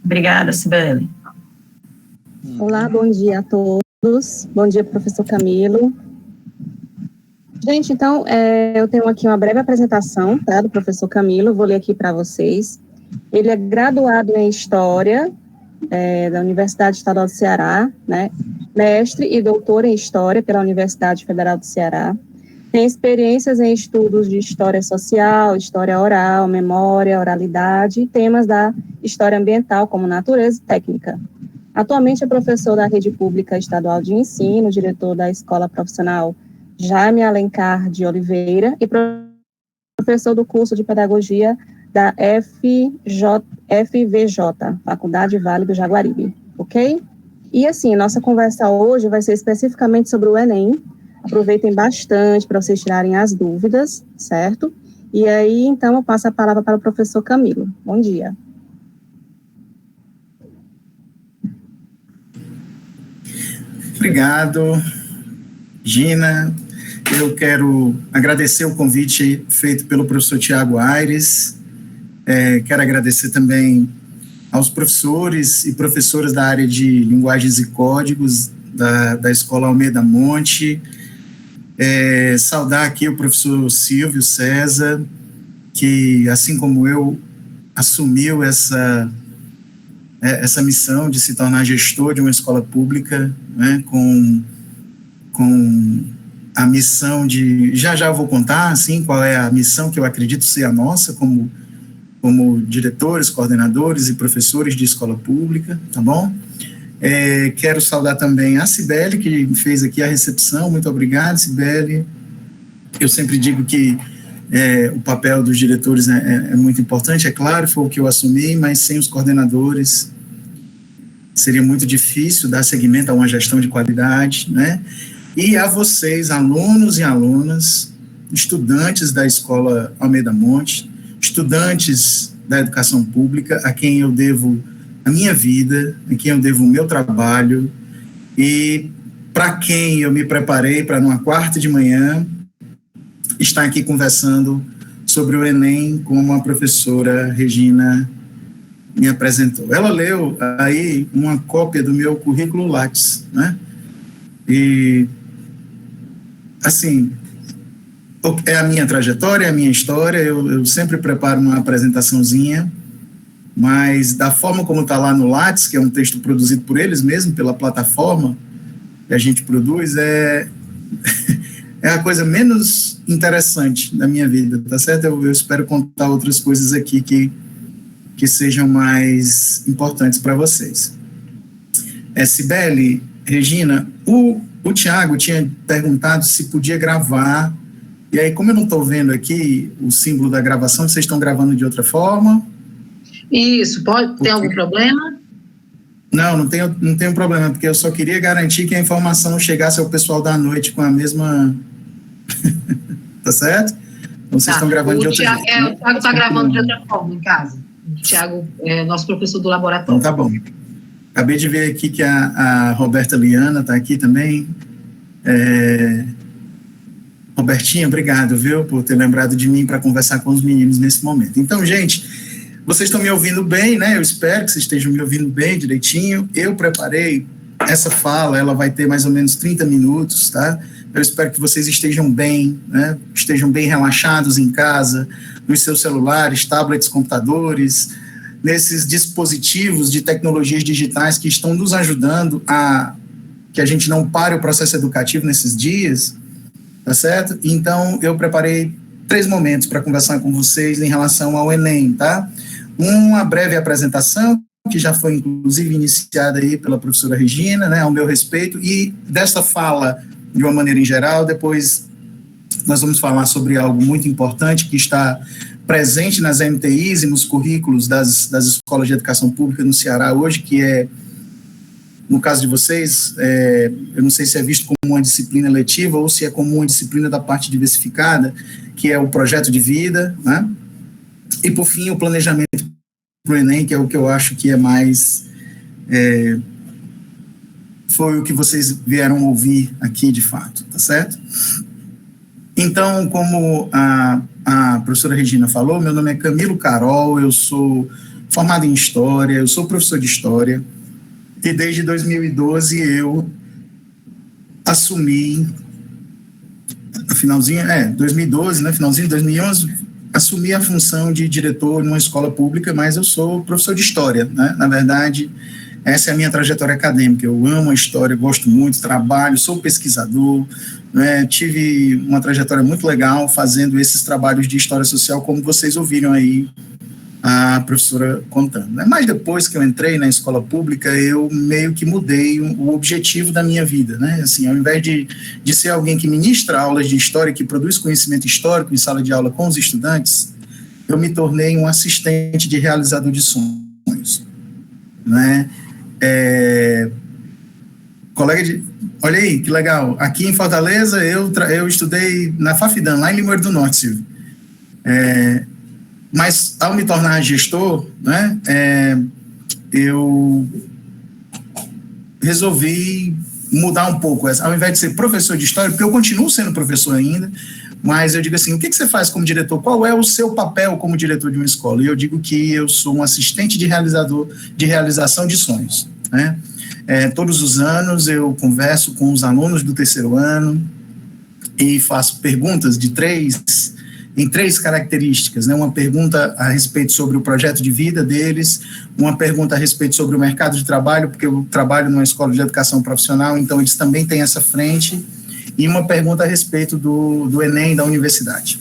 Obrigada, Cibele. Olá, bom dia a todos. Bom dia, professor Camilo. Gente, então, eu tenho aqui uma breve apresentação, tá, do professor Camilo, vou ler aqui para vocês. Ele é graduado em História da Universidade Estadual do Ceará, né, mestre e doutor em História pela Universidade Federal do Ceará. Tem experiências em estudos de História Social, História Oral, Memória, Oralidade e temas da História Ambiental, como Natureza e Técnica. Atualmente é professor da Rede Pública Estadual de Ensino, diretor da Escola Profissional Jaime Alencar de Oliveira e professor do curso de Pedagogia da FVJ, Faculdade Vale do Jaguaribe, ok? E assim, nossa conversa hoje vai ser especificamente sobre o Enem. Aproveitem bastante para vocês tirarem as dúvidas, certo? E aí, então, eu passo a palavra para o professor Camilo. Bom dia. Obrigado, Gina. Eu quero agradecer o convite feito pelo professor Tiago Aires. Quero agradecer também aos professores e professoras da área de Linguagens e Códigos da Escola Almeida Monte. Saudar aqui o professor Silvio César, que, assim como eu, assumiu essa missão de se tornar gestor de uma escola pública, né, com a missão de... Já eu vou contar, assim, qual é a missão que eu acredito ser a nossa, como diretores, coordenadores e professores de escola pública, tá bom? Quero saudar também a Cibele, que fez aqui a recepção. Muito obrigado, Cibele. Eu sempre digo que o papel dos diretores é muito importante, é claro, foi o que eu assumi, mas sem os coordenadores seria muito difícil dar seguimento a uma gestão de qualidade, né? E a vocês, alunos e alunas, estudantes da Escola Almeida Monte, estudantes da educação pública, a quem eu devo a minha vida, a quem eu devo o meu trabalho, e para quem eu me preparei para, numa quarta de manhã, estar aqui conversando sobre o Enem, como a professora Regina me apresentou. Ela leu aí uma cópia do meu currículo Lattes, né? E, assim, é a minha trajetória, é a minha história, eu sempre preparo uma apresentaçãozinha, mas da forma como está lá no Lattes, que é um texto produzido por eles mesmos, pela plataforma que a gente produz, é a coisa menos interessante da minha vida, tá certo? Eu espero contar outras coisas aqui que sejam mais importantes para vocês. Cibele, Regina, o Tiago tinha perguntado se podia gravar, e aí, como eu não estou vendo aqui o símbolo da gravação, vocês estão gravando de outra forma? Isso, tem algum problema? Não tem problema, porque eu só queria garantir que a informação chegasse ao pessoal da noite com a mesma... Tá certo? Então, vocês estão gravando de outra forma. O Tiago está gravando de outra forma em casa. O Tiago é nosso professor do laboratório. Então, tá bom. Acabei de ver aqui que a Roberta Liana está aqui também. Robertinha, obrigado, viu, por ter lembrado de mim para conversar com os meninos nesse momento. Então, gente, vocês estão me ouvindo bem, né? Eu espero que vocês estejam me ouvindo bem, direitinho. Eu preparei essa fala, ela vai ter mais ou menos 30 minutos, tá? Eu espero que vocês estejam bem, né? Estejam bem relaxados em casa, nos seus celulares, tablets, computadores, nesses dispositivos de tecnologias digitais que estão nos ajudando a que a gente não pare o processo educativo nesses dias, tá certo? Então, eu preparei 3 momentos para conversar com vocês em relação ao Enem, tá? Uma breve apresentação, que já foi, inclusive, iniciada aí pela professora Regina, né, ao meu respeito, e dessa fala, de uma maneira em geral, depois nós vamos falar sobre algo muito importante que está presente nas MTIs e nos currículos das escolas de educação pública no Ceará hoje, que é, no caso de vocês, eu não sei se é visto como uma disciplina letiva ou se é como uma disciplina da parte diversificada, que é o projeto de vida, né? E, por fim, o planejamento para o Enem, que é o que eu acho que é mais... foi o que vocês vieram ouvir aqui, de fato, tá certo? Então, como a professora Regina falou, meu nome é Camilo Carol, eu sou formado em História, eu sou professor de História, e desde 2012 eu assumi, finalzinho de 2011, assumi a função de diretor numa escola pública, mas eu sou professor de História, né? Na verdade, essa é a minha trajetória acadêmica. Eu amo a história, gosto muito, trabalho, sou pesquisador, né? Tive uma trajetória muito legal fazendo esses trabalhos de história social, como vocês ouviram aí a professora contando, né? Mas depois que eu entrei na escola pública, eu meio que mudei o objetivo da minha vida, né? Assim, ao invés de ser alguém que ministra aulas de história, que produz conhecimento histórico em sala de aula com os estudantes, eu me tornei um assistente de realizador de sonhos, né? Olha aí, que legal, aqui em Fortaleza eu estudei na Fafidan, lá em Limoeiro do Norte, Silvio. Mas ao me tornar gestor, né, eu resolvi mudar um pouco, ao invés de ser professor de história, porque eu continuo sendo professor ainda, mas eu digo assim, o que você faz como diretor? Qual é o seu papel como diretor de uma escola? E eu digo que eu sou um assistente de realização de sonhos, né? Todos os anos eu converso com os alunos do terceiro ano e faço perguntas em três características, né? Uma pergunta a respeito sobre o projeto de vida deles, uma pergunta a respeito sobre o mercado de trabalho, porque eu trabalho numa escola de educação profissional, então eles também têm essa frente, e uma pergunta a respeito do Enem da universidade.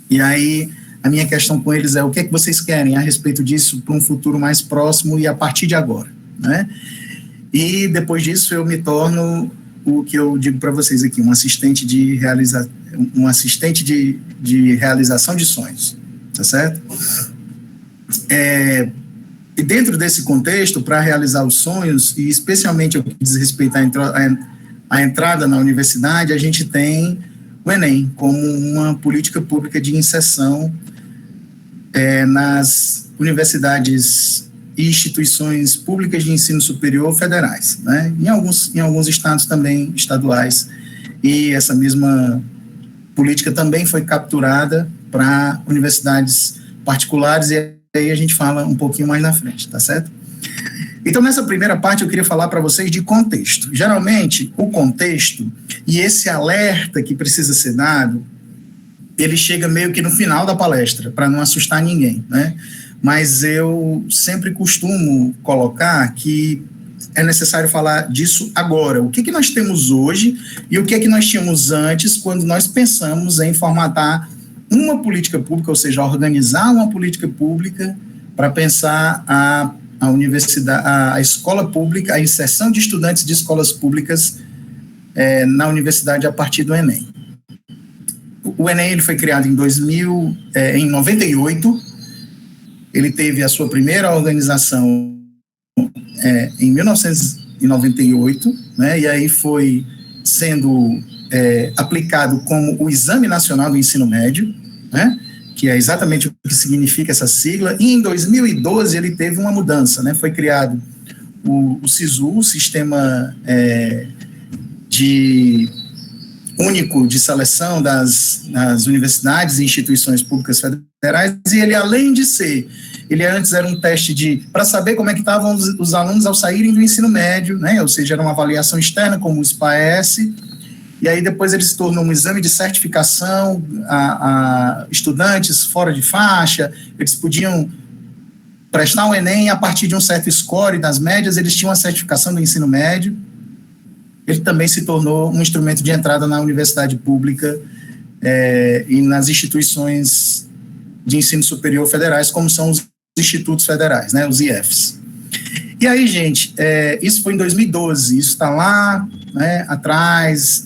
E aí, a minha questão com eles é o que é que vocês querem a respeito disso para um futuro mais próximo e a partir de agora, né? E depois disso eu me torno o que eu digo para vocês aqui, um assistente de realização de sonhos, tá certo? E dentro desse contexto, para realizar os sonhos, e especialmente o que diz respeito à entrada na universidade, a gente tem o Enem como uma política pública de inserção nas universidades e instituições públicas de ensino superior federais, né? Em alguns estados também estaduais, e essa mesma política também foi capturada para universidades particulares, e aí a gente fala um pouquinho mais na frente, tá certo? Então, nessa primeira parte, eu queria falar para vocês de contexto. Geralmente, o contexto e esse alerta que precisa ser dado, ele chega meio que no final da palestra, para não assustar ninguém, né? Mas eu sempre costumo colocar que é necessário falar disso agora. O que nós temos hoje e o que nós tínhamos antes, quando nós pensamos em formatar uma política pública, ou seja, organizar uma política pública para pensar a universidade, a escola pública, a inserção de estudantes de escolas públicas na universidade a partir do Enem. O Enem ele foi criado em 98, ele teve a sua primeira organização em 1998, né, e aí foi sendo aplicado como o Exame Nacional do Ensino Médio, né, que é exatamente o que significa essa sigla, e em 2012 ele teve uma mudança, né, foi criado o SISU, o Sistema Único de Seleção das Universidades e Instituições Públicas Federais, e ele, além de ser, ele antes era um teste para saber como é que estavam os alunos ao saírem do ensino médio, né, ou seja, era uma avaliação externa, como o SPAES, e aí depois ele se tornou um exame de certificação a estudantes fora de faixa, eles podiam prestar um Enem a partir de um certo score das médias, eles tinham a certificação do ensino médio. Ele também se tornou um instrumento de entrada na universidade pública e nas instituições de ensino superior federais, como são os institutos federais, né, os IFs. E aí, gente, isso foi em 2012, isso está lá, né, atrás,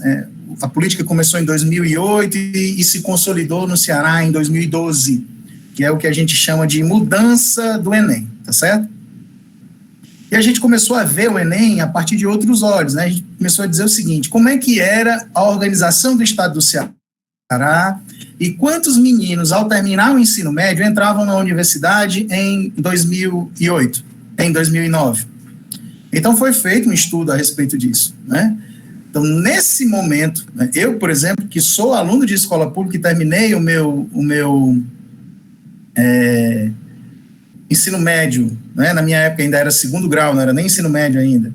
a política começou em 2008 e se consolidou no Ceará em 2012, que é o que a gente chama de mudança do Enem, tá certo? E a gente começou a ver o Enem a partir de outros olhos, né? A gente começou a dizer o seguinte: como é que era a organização do estado do Ceará e quantos meninos, ao terminar o ensino médio, entravam na universidade em 2008, em 2009. Então, foi feito um estudo a respeito disso, né? Então, nesse momento, né, eu, por exemplo, que sou aluno de escola pública e terminei o meu ensino médio, né, na minha época ainda era segundo grau, não era nem ensino médio ainda,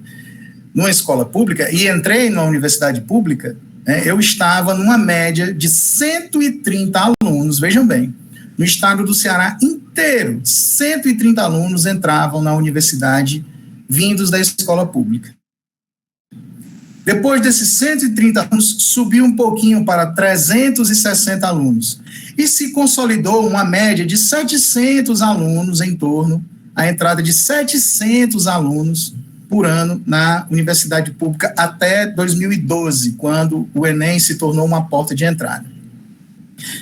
numa escola pública, e entrei numa universidade pública, né, eu estava numa média de 130 alunos, vejam bem, no estado do Ceará inteiro, 130 alunos entravam na universidade vindos da escola pública. Depois desses 130 alunos, subiu um pouquinho para 360 alunos. E se consolidou uma média de 700 alunos em torno, a entrada de 700 alunos por ano na universidade pública até 2012, quando o Enem se tornou uma porta de entrada.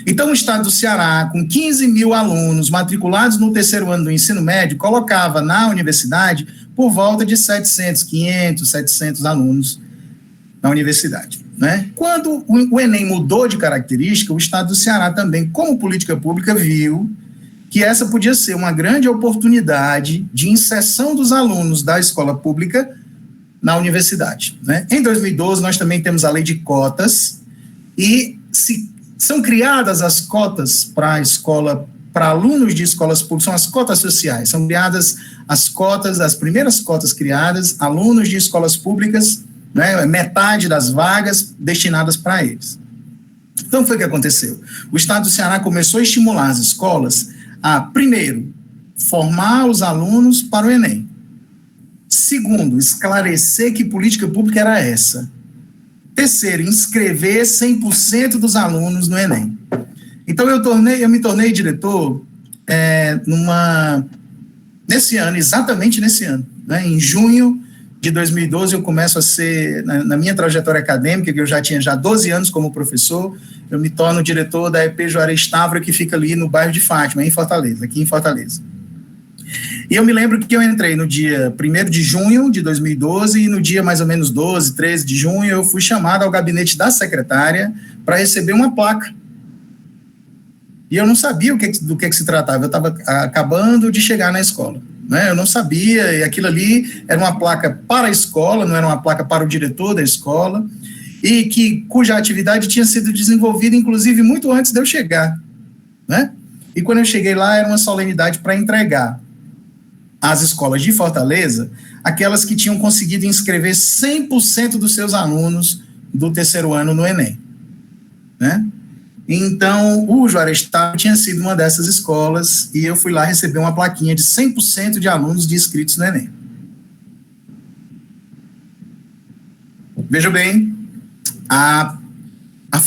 Então, o estado do Ceará, com 15 mil alunos matriculados no terceiro ano do ensino médio, colocava na universidade por volta de 500, 700 alunos na universidade, né? Quando o Enem mudou de característica, o estado do Ceará também, como política pública, viu que essa podia ser uma grande oportunidade de inserção dos alunos da escola pública na universidade, né? Em 2012, nós também temos a lei de cotas e são criadas as cotas para alunos de escolas públicas, são as cotas sociais, são criadas as primeiras cotas criadas, alunos de escolas públicas, né, metade das vagas destinadas para eles. Então, foi o que aconteceu. O estado do Ceará começou a estimular as escolas a, primeiro, formar os alunos para o Enem. Segundo, esclarecer que política pública era essa. Terceiro, inscrever 100% dos alunos no Enem. Então, eu me tornei diretor nesse ano, exatamente nesse ano, né, em junho de 2012, eu começo a ser, na minha trajetória acadêmica, que eu já tinha 12 anos como professor, eu me torno diretor da EP Juarez Távora, que fica ali no bairro de Fátima, aqui em Fortaleza. E eu me lembro que eu entrei no dia 1º de junho de 2012, e no dia mais ou menos 12, 13 de junho, eu fui chamado ao gabinete da secretária para receber uma placa. E eu não sabia do que se tratava, eu estava acabando de chegar na escola. Né, eu não sabia, e aquilo ali era uma placa para a escola, não era uma placa para o diretor da escola, e cuja atividade tinha sido desenvolvida, inclusive, muito antes de eu chegar. Né? E quando eu cheguei lá, era uma solenidade para entregar às escolas de Fortaleza, aquelas que tinham conseguido inscrever 100% dos seus alunos do terceiro ano no Enem. Né? Então, o Juarez Távora tinha sido uma dessas escolas e eu fui lá receber uma plaquinha de 100% de alunos de inscritos no Enem. Veja bem, a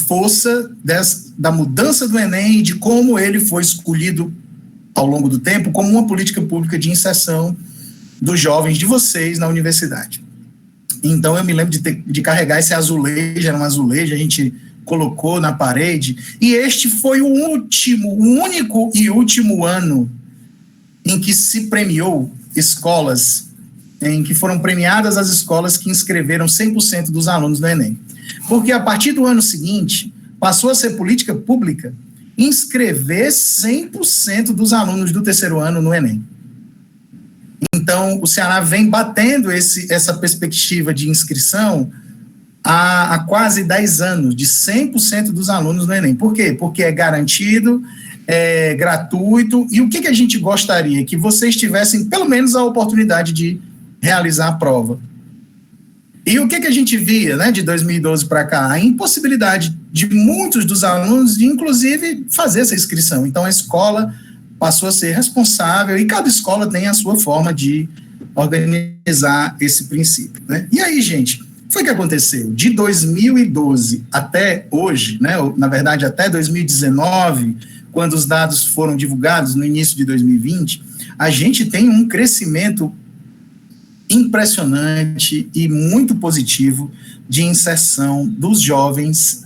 força da mudança do Enem e de como ele foi escolhido ao longo do tempo como uma política pública de inserção dos jovens de vocês na universidade. Então, eu me lembro de carregar esse azulejo, era um azulejo, a gente colocou na parede, e este foi o único e último ano em que se premiou escolas, em que foram premiadas as escolas que inscreveram 100% dos alunos no Enem. Porque a partir do ano seguinte, passou a ser política pública inscrever 100% dos alunos do terceiro ano no Enem. Então, o Ceará vem batendo essa perspectiva de inscrição há quase 10 anos, de 100% dos alunos no Enem. Por quê? Porque é garantido, é gratuito, e o que a gente gostaria? Que vocês tivessem pelo menos a oportunidade de realizar a prova. E o que a gente via, né, de 2012 para cá? A impossibilidade de muitos dos alunos de, inclusive, fazer essa inscrição. Então, a escola passou a ser responsável, e cada escola tem a sua forma de organizar esse princípio. Né? E aí, gente, foi o que aconteceu. De 2012 até hoje, né, na verdade até 2019, quando os dados foram divulgados no início de 2020, a gente tem um crescimento impressionante e muito positivo de inserção dos jovens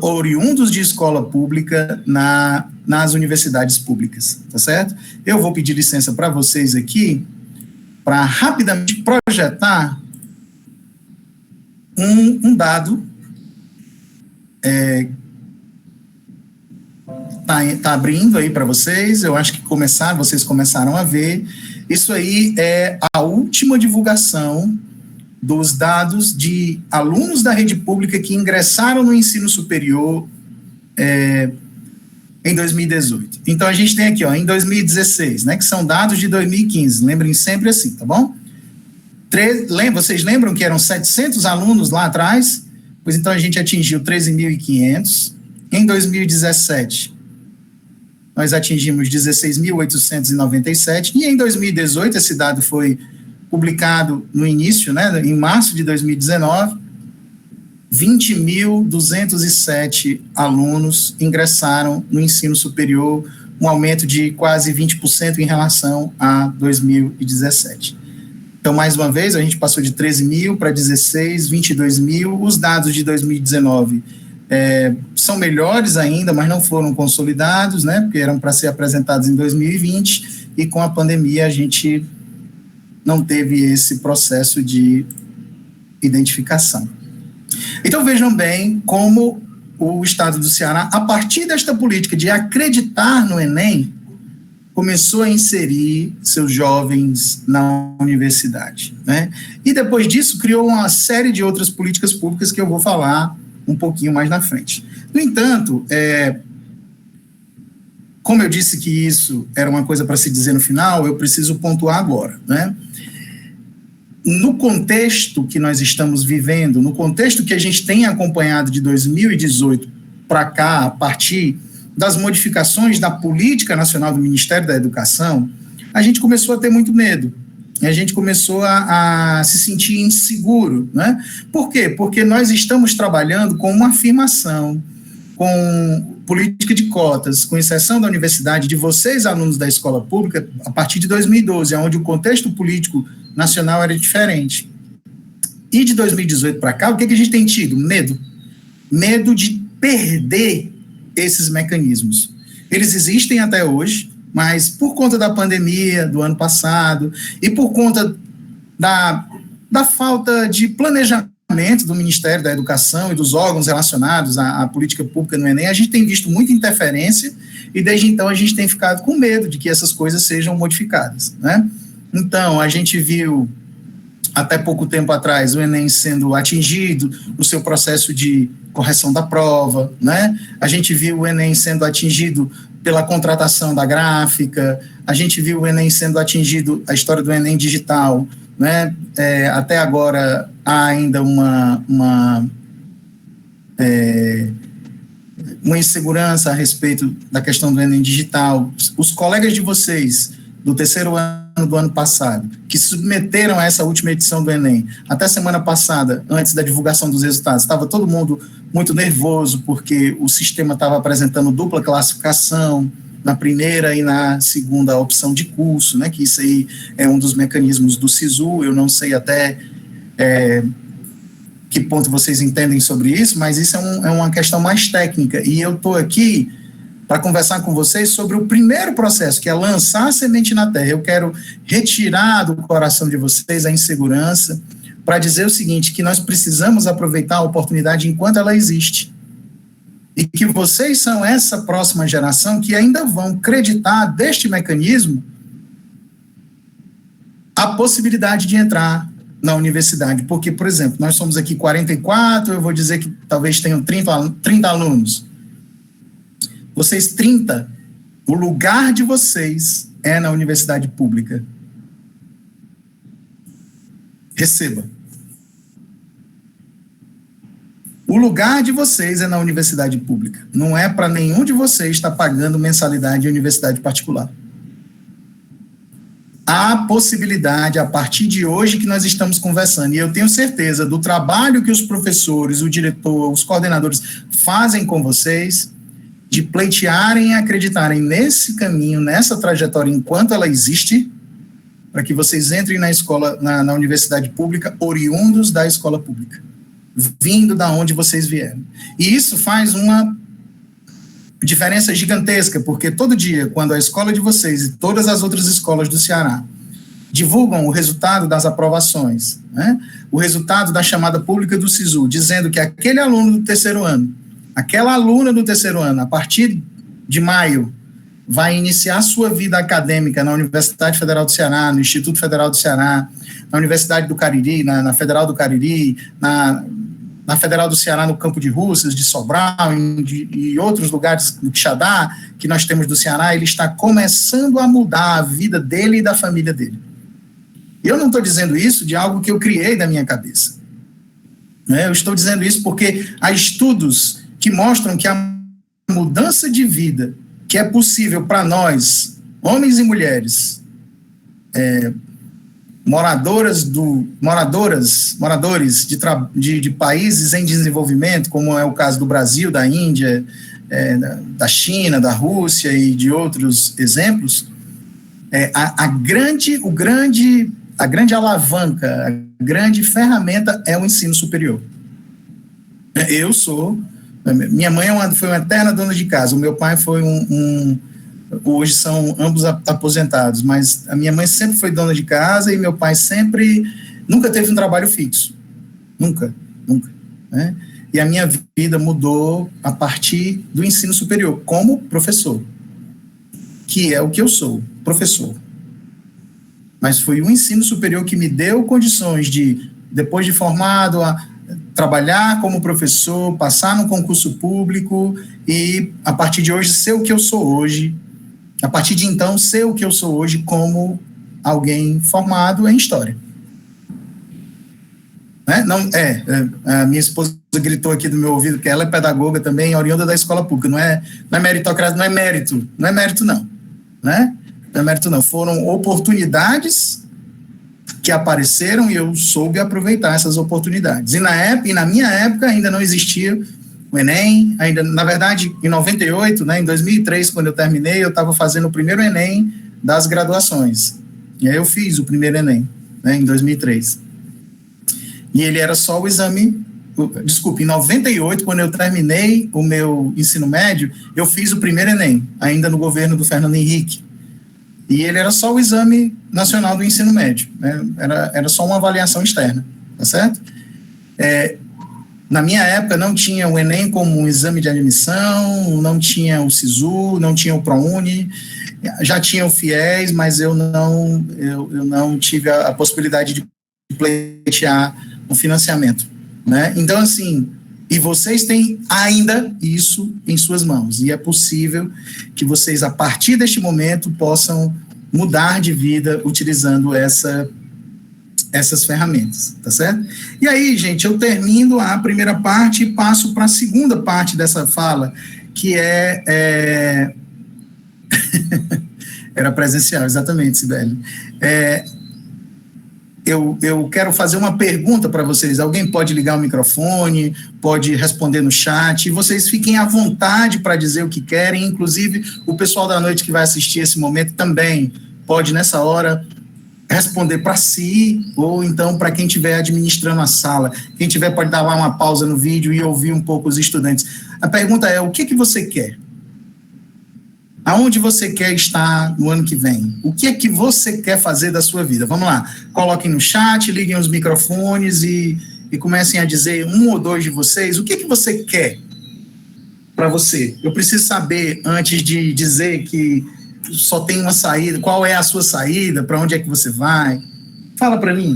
oriundos de escola pública nas universidades públicas, tá certo? Eu vou pedir licença para vocês aqui, para rapidamente projetar um dado. Tá abrindo aí para vocês, eu acho que vocês começaram a ver. Isso aí é a última divulgação dos dados de alunos da rede pública que ingressaram no ensino superior em 2018. Então, a gente tem aqui, ó, em 2016, né, que são dados de 2015, lembrem sempre assim, tá bom? Vocês lembram que eram 700 alunos lá atrás? Pois então, a gente atingiu 13.500. Em 2017, nós atingimos 16.897, e em 2018, esse dado foi publicado no início, né, em março de 2019, 20.207 alunos ingressaram no ensino superior, um aumento de quase 20% em relação a 2017. Então, mais uma vez, a gente passou de 13 mil para 16, 22 mil. Os dados de 2019 são melhores ainda, mas não foram consolidados, né, porque eram para ser apresentados em 2020, e com a pandemia a gente não teve esse processo de identificação. Então, vejam bem como o Estado do Ceará, a partir desta política de acreditar no Enem, começou a inserir seus jovens na universidade, né? E depois disso criou uma série de outras políticas públicas que eu vou falar um pouquinho mais na frente. No entanto, como eu disse que isso era uma coisa para se dizer no final, eu preciso pontuar agora, né? No contexto que nós estamos vivendo, no contexto que a gente tem acompanhado de 2018 para cá, a partir das modificações da política nacional do Ministério da Educação, a gente começou a ter muito medo, a gente começou a se sentir inseguro, né? Por quê? Porque nós estamos trabalhando com uma afirmação, com política de cotas, com exceção da universidade, de vocês, alunos da escola pública, a partir de 2012, onde o contexto político nacional era diferente. E de 2018 para cá, o que a gente tem tido? Medo. Medo de perder esses mecanismos. Eles existem até hoje, mas por conta da pandemia do ano passado e por conta da falta de planejamento do Ministério da Educação e dos órgãos relacionados à política pública no Enem, a gente tem visto muita interferência e desde então a gente tem ficado com medo de que essas coisas sejam modificadas, né? Então, a gente viu até pouco tempo atrás o Enem sendo atingido no seu processo de correção da prova, né? A gente viu o Enem sendo atingido pela contratação da gráfica, a gente viu o Enem sendo atingido, a história do Enem digital, né? Até agora há ainda uma insegurança a respeito da questão do Enem digital. Os colegas de vocês do terceiro ano do ano passado, que se submeteram a essa última edição do Enem, até semana passada, antes da divulgação dos resultados, estava todo mundo muito nervoso, porque o sistema estava apresentando dupla classificação na primeira e na segunda opção de curso, né, que isso aí é um dos mecanismos do SISU, eu não sei até que ponto vocês entendem sobre isso, mas isso é uma questão mais técnica, e eu estou aqui para conversar com vocês sobre o primeiro processo, que é lançar a semente na terra. Eu quero retirar do coração de vocês a insegurança, para dizer o seguinte, que nós precisamos aproveitar a oportunidade enquanto ela existe. E que vocês são essa próxima geração que ainda vão acreditar deste mecanismo a possibilidade de entrar na universidade. Porque, por exemplo, nós somos aqui 44, eu vou dizer que talvez tenham 30 alunos. Vocês 30, o lugar de vocês é na universidade pública. Receba. O lugar de vocês é na universidade pública. Não é para nenhum de vocês estar pagando mensalidade em universidade particular. Há possibilidade, a partir de hoje que nós estamos conversando, e eu tenho certeza do trabalho que os professores, o diretor, os coordenadores fazem com vocês, de pleitearem e acreditarem nesse caminho, nessa trajetória, enquanto ela existe, para que vocês entrem na escola, na universidade pública, oriundos da escola pública, vindo da onde vocês vieram. E isso faz uma diferença gigantesca, porque todo dia, quando a escola de vocês e todas as outras escolas do Ceará divulgam o resultado das aprovações, né, o resultado da chamada pública do SISU, dizendo que aquele aluno do terceiro ano, aquela aluna do terceiro ano, a partir de maio, vai iniciar sua vida acadêmica na Universidade Federal do Ceará, no Instituto Federal do Ceará, na Universidade do Cariri, na Federal do Cariri, na na Federal do Ceará, no Campo de Russas, de Sobral e outros lugares do Quixadá, que nós temos do Ceará, ele está começando a mudar a vida dele e da família dele. E eu não estou dizendo isso de algo que eu criei da minha cabeça. Né? Eu estou dizendo isso porque há estudos que mostram que a mudança de vida que é possível para nós, homens e mulheres, moradores de países em desenvolvimento, como é o caso do Brasil, da Índia, da China, da Rússia e de outros exemplos, a grande alavanca, a grande ferramenta é o ensino superior. Minha mãe foi uma eterna dona de casa, o meu pai foi hoje são ambos aposentados, mas a minha mãe sempre foi dona de casa e meu pai nunca teve um trabalho fixo. Nunca. Né? E a minha vida mudou a partir do ensino superior, como professor, que é o que eu sou, professor. Mas foi o ensino superior que me deu condições de, depois de formado, trabalhar como professor, passar no concurso público e, a partir de hoje, ser o que eu sou hoje. A partir de então, ser o que eu sou hoje como alguém formado em história. Né? A minha esposa gritou aqui do meu ouvido que ela é pedagoga também, oriunda da escola pública. Não é meritocracia, não é mérito não. Né? Não é mérito não. Foram oportunidades que apareceram e eu soube aproveitar essas oportunidades. E na minha época ainda não existia o Enem, na verdade, em 98, né, em 2003, quando eu terminei, eu estava fazendo o primeiro Enem das graduações. E aí eu fiz o primeiro Enem, né, em 2003. E ele era só o exame... Desculpe, em 98, quando eu terminei o meu ensino médio, eu fiz o primeiro Enem, ainda no governo do Fernando Henrique. E ele era só o exame nacional do ensino médio, né, era só uma avaliação externa, tá certo? Na minha época não tinha o Enem como um exame de admissão, não tinha o SISU, não tinha o ProUni, já tinha o FIES, mas eu não tive a possibilidade de pleitear um financiamento, né? Então, assim, e vocês têm ainda isso em suas mãos, e é possível que vocês, a partir deste momento, possam mudar de vida utilizando essas ferramentas, tá certo? E aí, gente, eu termino a primeira parte e passo para a segunda parte dessa fala, que era presencial, exatamente, Sibeli. Eu quero fazer uma pergunta para vocês. Alguém pode ligar o microfone, pode responder no chat, e vocês fiquem à vontade para dizer o que querem, inclusive o pessoal da noite que vai assistir esse momento também pode, nessa hora, responder para si, ou então para quem estiver administrando a sala. Quem tiver pode dar lá uma pausa no vídeo e ouvir um pouco os estudantes. A pergunta é, o que você quer? Aonde você quer estar no ano que vem? O que é que você quer fazer da sua vida? Vamos lá, coloquem no chat, liguem os microfones e comecem a dizer, um ou dois de vocês, o que é que você quer para você? Eu preciso saber, antes de dizer que só tem uma saída, qual é a sua saída, para onde é que você vai? Fala para mim,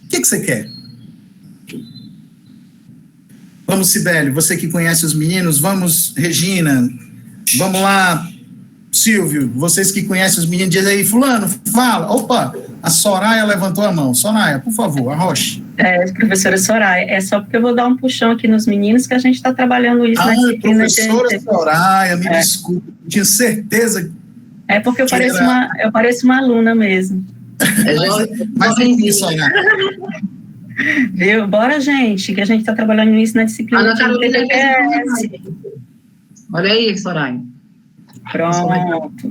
o que você quer? Vamos, Sibeli, você que conhece os meninos, vamos, Regina, vamos lá, Silvio, vocês que conhecem os meninos, diz aí, fulano, fala, opa, a Soraya levantou a mão, Soraya, por favor, arroche. Professora Soraya, é só porque eu vou dar um puxão aqui nos meninos que a gente está trabalhando isso na disciplina. Professora Soraya, me desculpe, tinha certeza. É porque eu pareço uma aluna mesmo. Mas é isso, Soraya. Viu? Bora, gente, que a gente está trabalhando isso na disciplina. Ana Carolina, olha aí, Soraya. Pronto.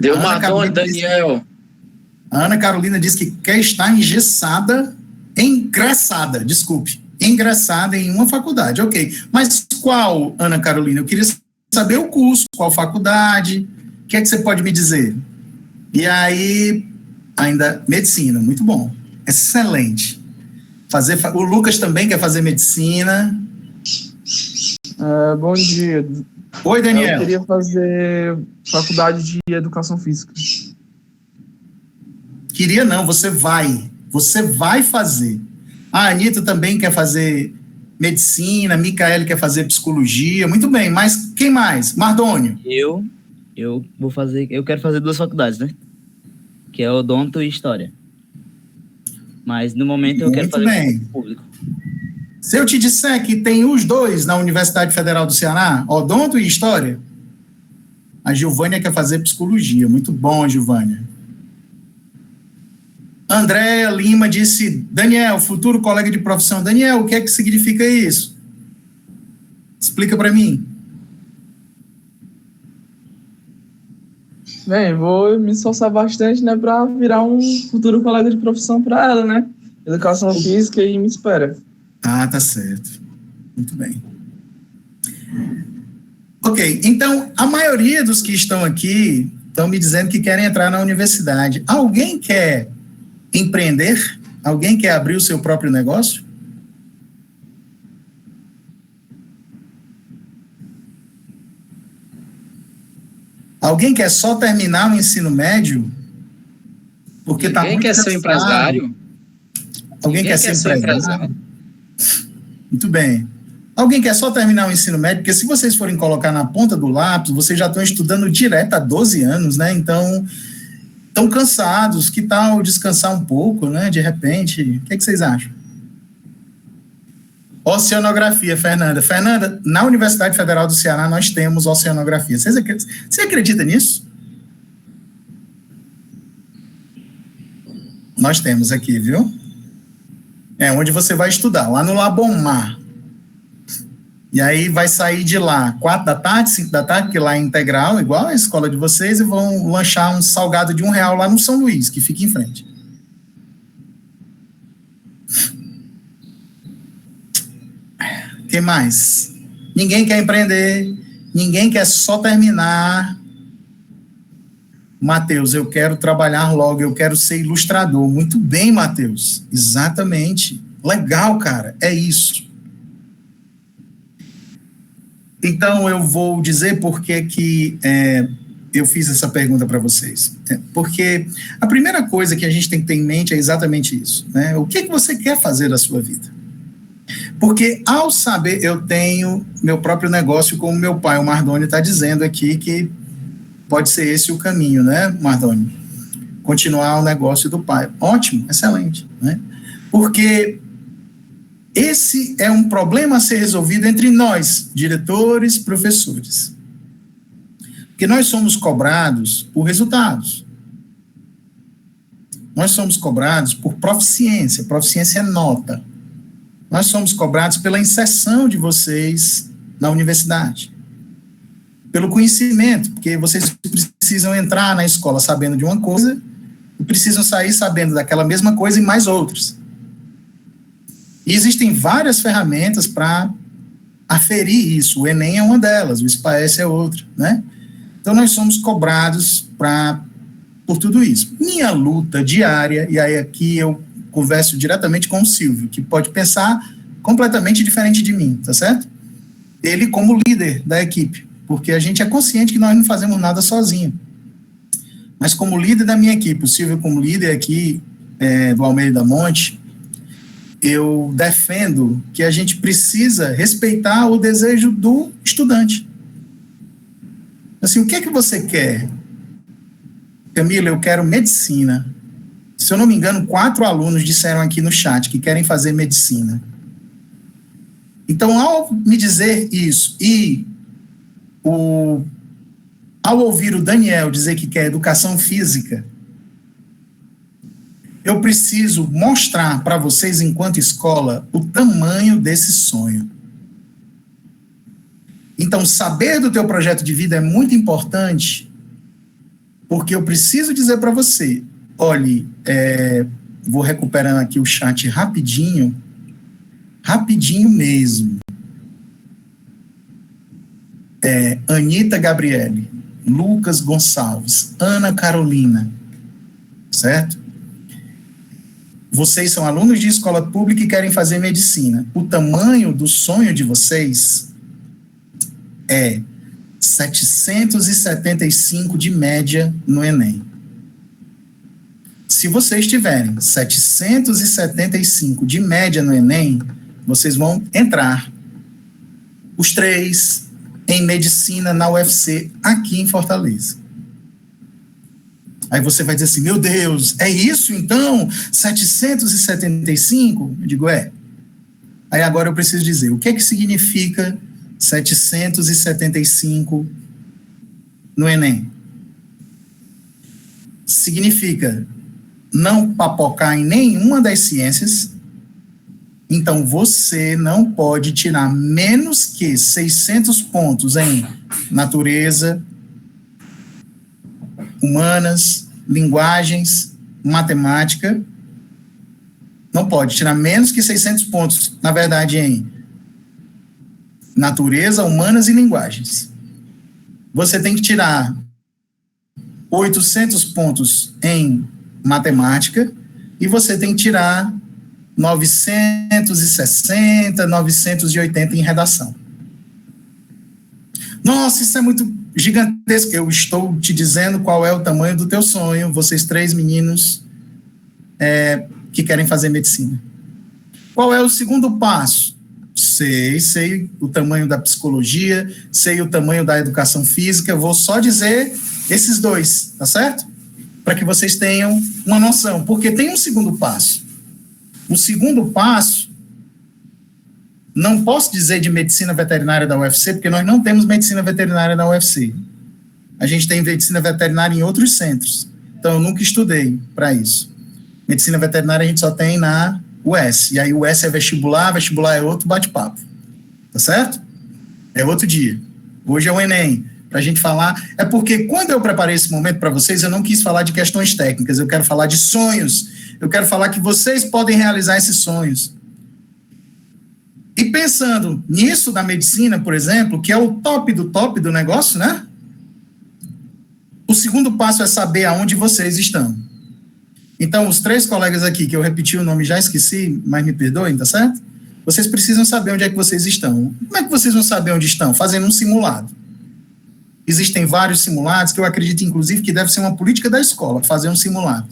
Deu uma dona, Daniel. A Ana Carolina disse que quer estar ingressada em uma faculdade, ok. Mas qual, Ana Carolina? Eu queria saber o curso, qual faculdade, o que é que você pode me dizer? E aí, ainda, medicina, muito bom, excelente. O Lucas também quer fazer medicina. Bom dia. Oi, Daniel. Eu queria fazer faculdade de educação física. Queria não, você vai fazer. A Anitta também quer fazer medicina, Micaele quer fazer psicologia, muito bem, mas quem mais? Mardônio. Eu quero fazer 2 faculdades, né? Que é odonto e história. Mas no momento eu quero fazer público. Se eu te disser que tem os 2 na Universidade Federal do Ceará, odonto e história, a Gilvânia quer fazer psicologia. Muito bom, Gilvânia. Andréa Lima disse, Daniel, futuro colega de profissão. Daniel, o que é que significa isso? Explica para mim. Bem, vou me esforçar bastante, né, para virar um futuro colega de profissão para ela, né? Educação física e me espera. Ah, tá certo. Muito bem. Ok, então, a maioria dos que estão aqui estão me dizendo que querem entrar na universidade. Alguém quer empreender? Alguém quer abrir o seu próprio negócio? Alguém quer só terminar o ensino médio? Porque está muito quer ser empresário? Alguém quer ser empresário? Muito bem. Alguém quer só terminar o ensino médio? Porque se vocês forem colocar na ponta do lápis, vocês já estão estudando direto há 12 anos, né? Então, estão cansados. Que tal descansar um pouco, né? De repente. O que vocês acham? Oceanografia, Fernanda. Fernanda, na Universidade Federal do Ceará nós temos oceanografia. Você acredita nisso? Nós temos aqui, viu? É onde você vai estudar, lá no Labomar. E aí vai sair de lá 4 da tarde, 5 da tarde, que lá é integral, igual a escola de vocês, e vão lanchar um salgado de R$1 lá no São Luís, que fica em frente. O que mais? Ninguém quer empreender, ninguém quer só terminar. Matheus, eu quero trabalhar logo, eu quero ser ilustrador. Muito bem, Matheus. Exatamente. Legal, cara. É isso. Então, eu vou dizer por que eu fiz essa pergunta para vocês. Porque a primeira coisa que a gente tem que ter em mente é exatamente isso, né? O que você quer fazer da sua vida? Porque, ao saber, eu tenho meu próprio negócio, como meu pai, o Mardônio, está dizendo aqui que pode ser esse o caminho, né, Mardônio? Continuar o negócio do pai. Ótimo, excelente, né? Porque esse é um problema a ser resolvido entre nós, diretores, professores. Porque nós somos cobrados por resultados. Nós somos cobrados por proficiência. Proficiência é nota. Nós somos cobrados pela inserção de vocês na universidade. Pelo conhecimento, porque vocês precisam entrar na escola sabendo de uma coisa e precisam sair sabendo daquela mesma coisa e mais outras. E existem várias ferramentas para aferir isso. O Enem é uma delas, o SPAES é outra, né? Então, nós somos cobrados por tudo isso. Minha luta diária, e aí aqui eu converso diretamente com o Silvio, que pode pensar completamente diferente de mim, tá certo? Ele como líder da equipe, porque a gente é consciente que nós não fazemos nada sozinho. Mas como líder da minha equipe, o Silvio como líder aqui do Almeida Monte, eu defendo que a gente precisa respeitar o desejo do estudante. Assim, o que é que você quer? Camila, eu quero medicina. Se eu não me engano, 4 alunos disseram aqui no chat que querem fazer medicina. Então, ao me dizer isso e ao ouvir o Daniel dizer que quer educação física, eu preciso mostrar para vocês, enquanto escola, o tamanho desse sonho. Então, saber do teu projeto de vida é muito importante, porque eu preciso dizer para você, olhe, vou recuperando aqui o chat rapidinho mesmo. Anitta Gabriele, Lucas Gonçalves, Ana Carolina, certo? Vocês são alunos de escola pública e querem fazer medicina. O tamanho do sonho de vocês é 775 de média no Enem. se vocês tiverem 775 de média no Enem, vocês vão entrar, os 3, em medicina na UFC, aqui em Fortaleza. Aí você vai dizer assim, meu Deus, é isso então? 775? Eu digo, é. Aí agora eu preciso dizer, o que é que significa 775 no Enem? Significa não papocar em nenhuma das ciências, então você não pode tirar menos que 600 pontos em natureza, humanas, linguagens, matemática. Não pode tirar menos que 600 pontos, na verdade, em natureza, humanas e linguagens. Você tem que tirar 800 pontos em matemática e você tem que tirar 960, 980 em redação. Nossa, isso é muito gigantesco. Eu estou te dizendo qual é o tamanho do teu sonho, vocês 3 meninos que querem fazer medicina. Qual é o segundo passo? Sei o tamanho da psicologia, sei o tamanho da educação física, eu vou só dizer esses 2, tá certo? Para que vocês tenham uma noção, porque tem um segundo passo. O segundo passo, não posso dizer de medicina veterinária da UFC, porque nós não temos medicina veterinária da UFC. A gente tem medicina veterinária em outros centros, então eu nunca estudei para isso. Medicina veterinária a gente só tem na US, e aí o US é vestibular é outro bate-papo, tá certo? É outro dia. Hoje é o Enem, para a gente falar, é porque quando eu preparei esse momento para vocês, eu não quis falar de questões técnicas, eu quero falar de sonhos, eu quero falar que vocês podem realizar esses sonhos. E pensando nisso da medicina, por exemplo, que é o top do negócio, né? O segundo passo é saber aonde vocês estão. Então, os 3 colegas aqui, que eu repeti o nome, já esqueci, mas me perdoem, tá certo? Vocês precisam saber onde é que vocês estão. Como é que vocês vão saber onde estão? Fazendo um simulado. Existem vários simulados, que eu acredito, inclusive, que deve ser uma política da escola, fazer um simulado.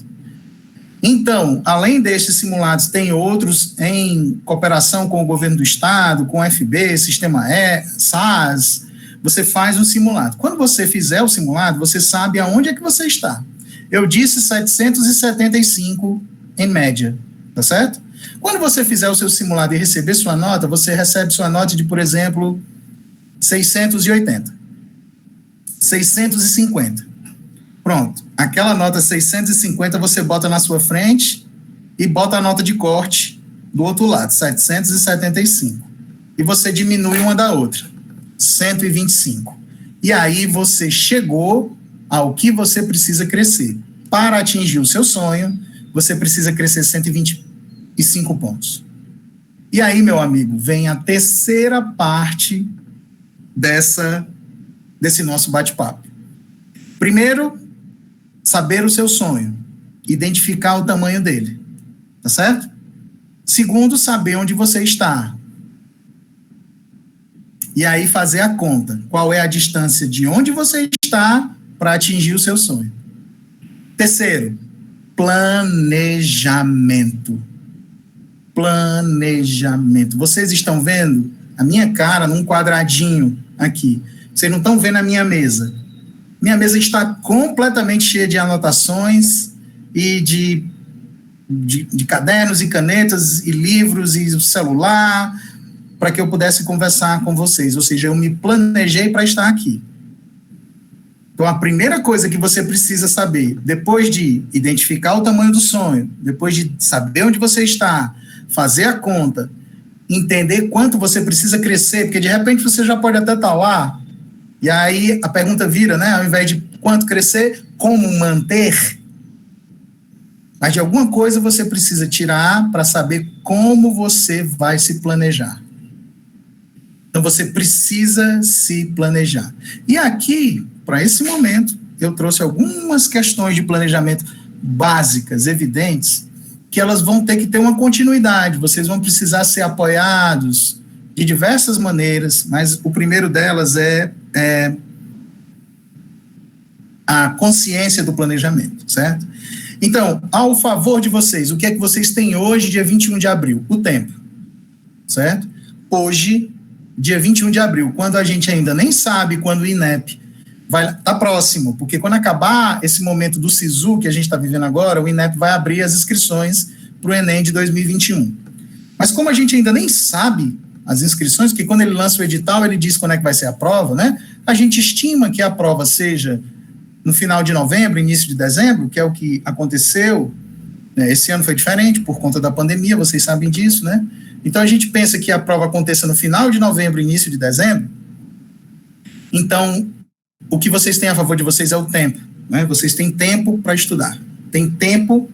Então, além destes simulados, tem outros em cooperação com o governo do estado, com o FB, Sistema E, SAS, você faz um simulado. Quando você fizer o simulado, você sabe aonde é que você está. Eu disse 775 em média, tá certo? Quando você fizer o seu simulado e receber sua nota, você recebe sua nota de, por exemplo, 680, 650. Pronto, aquela nota 650 você bota na sua frente e bota a nota de corte do outro lado, 775. E você diminui uma da outra, 125. E aí você chegou ao que você precisa crescer. Para atingir o seu sonho, você precisa crescer 125 pontos. E aí, meu amigo, vem a terceira parte desse nosso bate-papo. Primeiro, saber o seu sonho, identificar o tamanho dele, tá certo? Segundo, saber onde você está. E aí fazer a conta. Qual é a distância de onde você está para atingir o seu sonho. Terceiro, planejamento. Planejamento. Vocês estão vendo a minha cara num quadradinho aqui. Vocês não estão vendo a minha mesa. Minha mesa está completamente cheia de anotações e de cadernos e canetas e livros e celular para que eu pudesse conversar com vocês. Ou seja, eu me planejei para estar aqui. Então, a primeira coisa que você precisa saber, depois de identificar o tamanho do sonho, depois de saber onde você está, fazer a conta, entender quanto você precisa crescer, porque de repente você já pode até estar lá, e aí a pergunta vira, né, ao invés de quanto crescer, como manter? Mas de alguma coisa você precisa tirar para saber como você vai se planejar. Então, você precisa se planejar. E aqui, para esse momento, eu trouxe algumas questões de planejamento básicas, evidentes, que elas vão ter que ter uma continuidade. Vocês vão precisar ser apoiados de diversas maneiras, mas o primeiro delas é a consciência do planejamento, certo? Então, ao favor de vocês, o que é que vocês têm hoje, dia 21 de abril? O tempo, certo? Hoje, dia 21 de abril, quando a gente ainda nem sabe quando o INEP vai estar próximo, porque quando acabar esse momento do SISU que a gente está vivendo agora, o INEP vai abrir as inscrições para o Enem de 2021. Mas como a gente ainda nem sabe as inscrições, porque quando ele lança o edital, ele diz quando é que vai ser a prova, né? A gente estima que a prova seja no final de novembro, início de dezembro, que é o que aconteceu, né? Esse ano foi diferente por conta da pandemia, vocês sabem disso, né? Então a gente pensa que a prova aconteça no final de novembro, início de dezembro. Então, o que vocês têm a favor de vocês é o tempo, né? Vocês têm tempo para estudar, tem tempo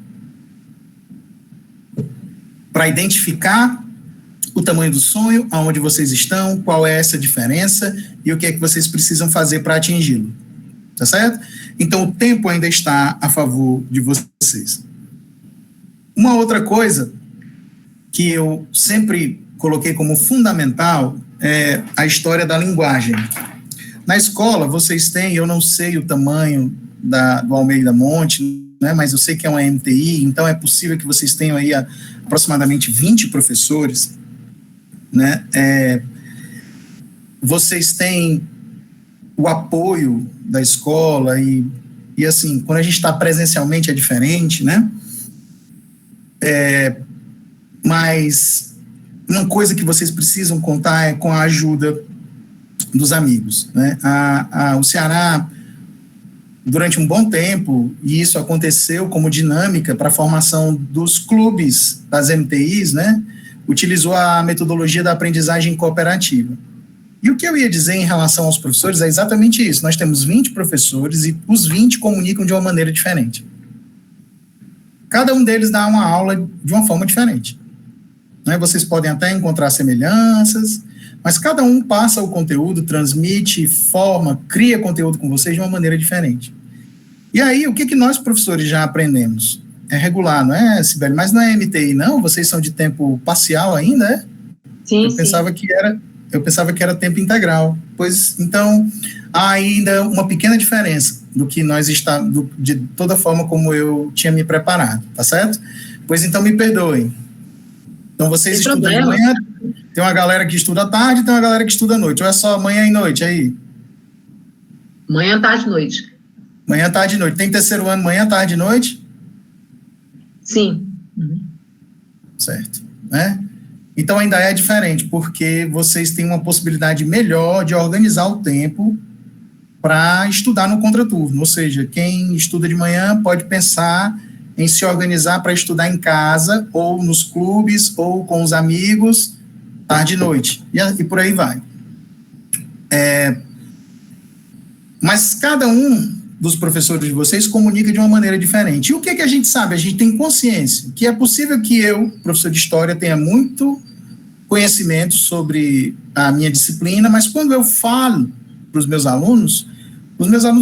para identificar o tamanho do sonho, aonde vocês estão, qual é essa diferença e o que é que vocês precisam fazer para atingi-lo, tá certo? Então, o tempo ainda está a favor de vocês. Uma outra coisa que eu sempre coloquei como fundamental é a história da linguagem. Na escola, vocês têm, eu não sei o tamanho do Almeida Monte, né, mas eu sei que é uma MTI, então é possível que vocês tenham aí aproximadamente 20 professores, né? Vocês têm o apoio da escola e assim, quando a gente está presencialmente é diferente, né? Mas uma coisa que vocês precisam contar é com a ajuda dos amigos, né? O Ceará, durante um bom tempo, e isso aconteceu como dinâmica para a formação dos clubes das MTIs, né? Utilizou a metodologia da aprendizagem cooperativa. E o que eu ia dizer em relação aos professores é exatamente isso. Nós temos 20 professores e os 20 comunicam de uma maneira diferente. Cada um deles dá uma aula de uma forma diferente, né? Vocês podem até encontrar semelhanças, mas cada um passa o conteúdo, transmite, forma, cria conteúdo com vocês de uma maneira diferente. E aí, o que nós, professores, já aprendemos? É regular, não é, Sibeli? Mas não é MTI, não? Vocês são de tempo parcial ainda, é? Sim, Eu pensava que era tempo integral. Pois, então, há ainda uma pequena diferença do que nós estamos, de toda forma como eu tinha me preparado, tá certo? Pois então, me perdoem. Então, vocês Sem estudam problema. de manhã, tem uma galera que estuda à tarde, tem uma galera que estuda à noite, ou é só manhã e noite aí? Manhã, tarde, noite. Manhã, tarde e noite. Tem terceiro ano, manhã, tarde e noite? Sim. Certo, né? Então ainda é diferente, porque vocês têm uma possibilidade melhor de organizar o tempo para estudar no contraturno, ou seja, quem estuda de manhã pode pensar em se organizar para estudar em casa, ou nos clubes, ou com os amigos, tarde e noite, e por aí vai. Mas cada um dos professores de vocês comunica de uma maneira diferente. E o que a gente sabe? A gente tem consciência que é possível que eu, professor de História, tenha muito conhecimento sobre a minha disciplina, mas quando eu falo para os meus alunos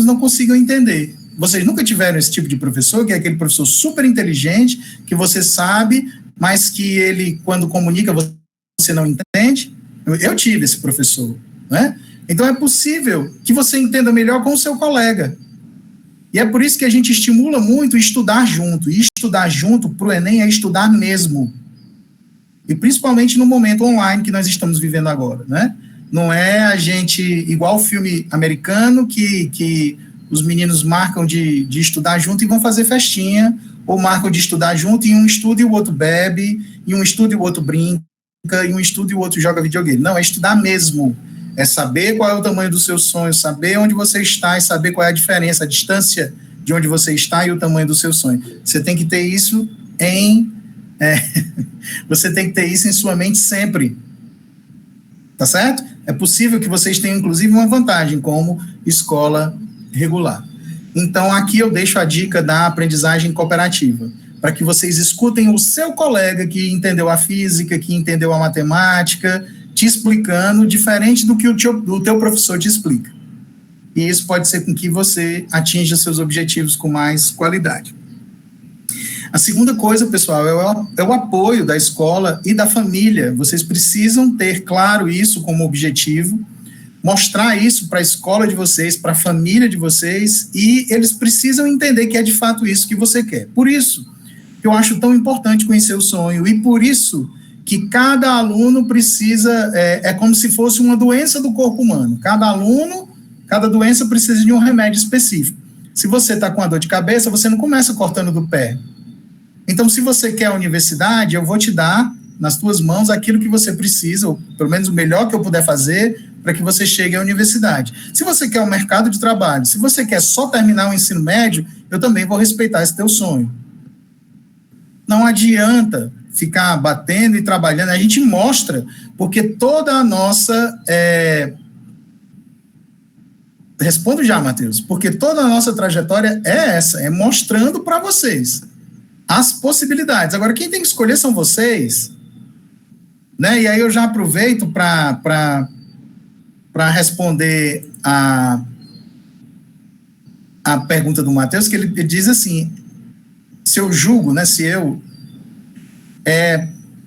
não consigam entender. Vocês nunca tiveram esse tipo de professor, que é aquele professor super inteligente, que você sabe, mas que ele, quando comunica, você não entende? Eu tive esse professor, né? Então é possível que você entenda melhor com o seu colega. E é por isso que a gente estimula muito estudar junto. E estudar junto para o Enem é estudar mesmo. E principalmente no momento online que nós estamos vivendo agora, né? Não é a gente, igual o filme americano, que os meninos marcam de estudar junto e vão fazer festinha, ou marcam de estudar junto e um estuda e o outro bebe, e um estuda e o outro brinca, e um estuda e o outro joga videogame. Não, é estudar mesmo. É saber qual é o tamanho do seu sonho, saber onde você está e saber qual é a diferença, a distância de onde você está e o tamanho do seu sonho. Você tem que ter isso você tem que ter isso em sua mente sempre. Tá certo? É possível que vocês tenham, inclusive, uma vantagem como escola regular. Então, aqui eu deixo a dica da aprendizagem cooperativa, para que vocês escutem o seu colega que entendeu a física, que entendeu a matemática, te explicando diferente do que o teu professor te explica. E isso pode ser com que você atinja seus objetivos com mais qualidade. A segunda coisa, pessoal, é o apoio da escola e da família. Vocês precisam ter claro isso como objetivo, mostrar isso para a escola de vocês, para a família de vocês, e eles precisam entender que é de fato isso que você quer. Por isso, eu acho tão importante conhecer o sonho, e por isso que cada aluno precisa, é como se fosse uma doença do corpo humano. Cada aluno, cada doença precisa de um remédio específico. Se você está com a dor de cabeça, você não começa cortando do pé. Então, se você quer a universidade, eu vou te dar nas tuas mãos aquilo que você precisa, ou pelo menos o melhor que eu puder fazer para que você chegue à universidade. Se você quer um mercado de trabalho, se você quer só terminar o ensino médio, eu também vou respeitar esse teu sonho. Não adianta ficar batendo e trabalhando, a gente mostra, porque toda a nossa... Respondo já, Matheus, porque toda a nossa trajetória é essa, é mostrando para vocês as possibilidades. Agora, quem tem que escolher são vocês, né? E aí eu já aproveito para responder a pergunta do Matheus, que ele diz assim, se eu julgo, né,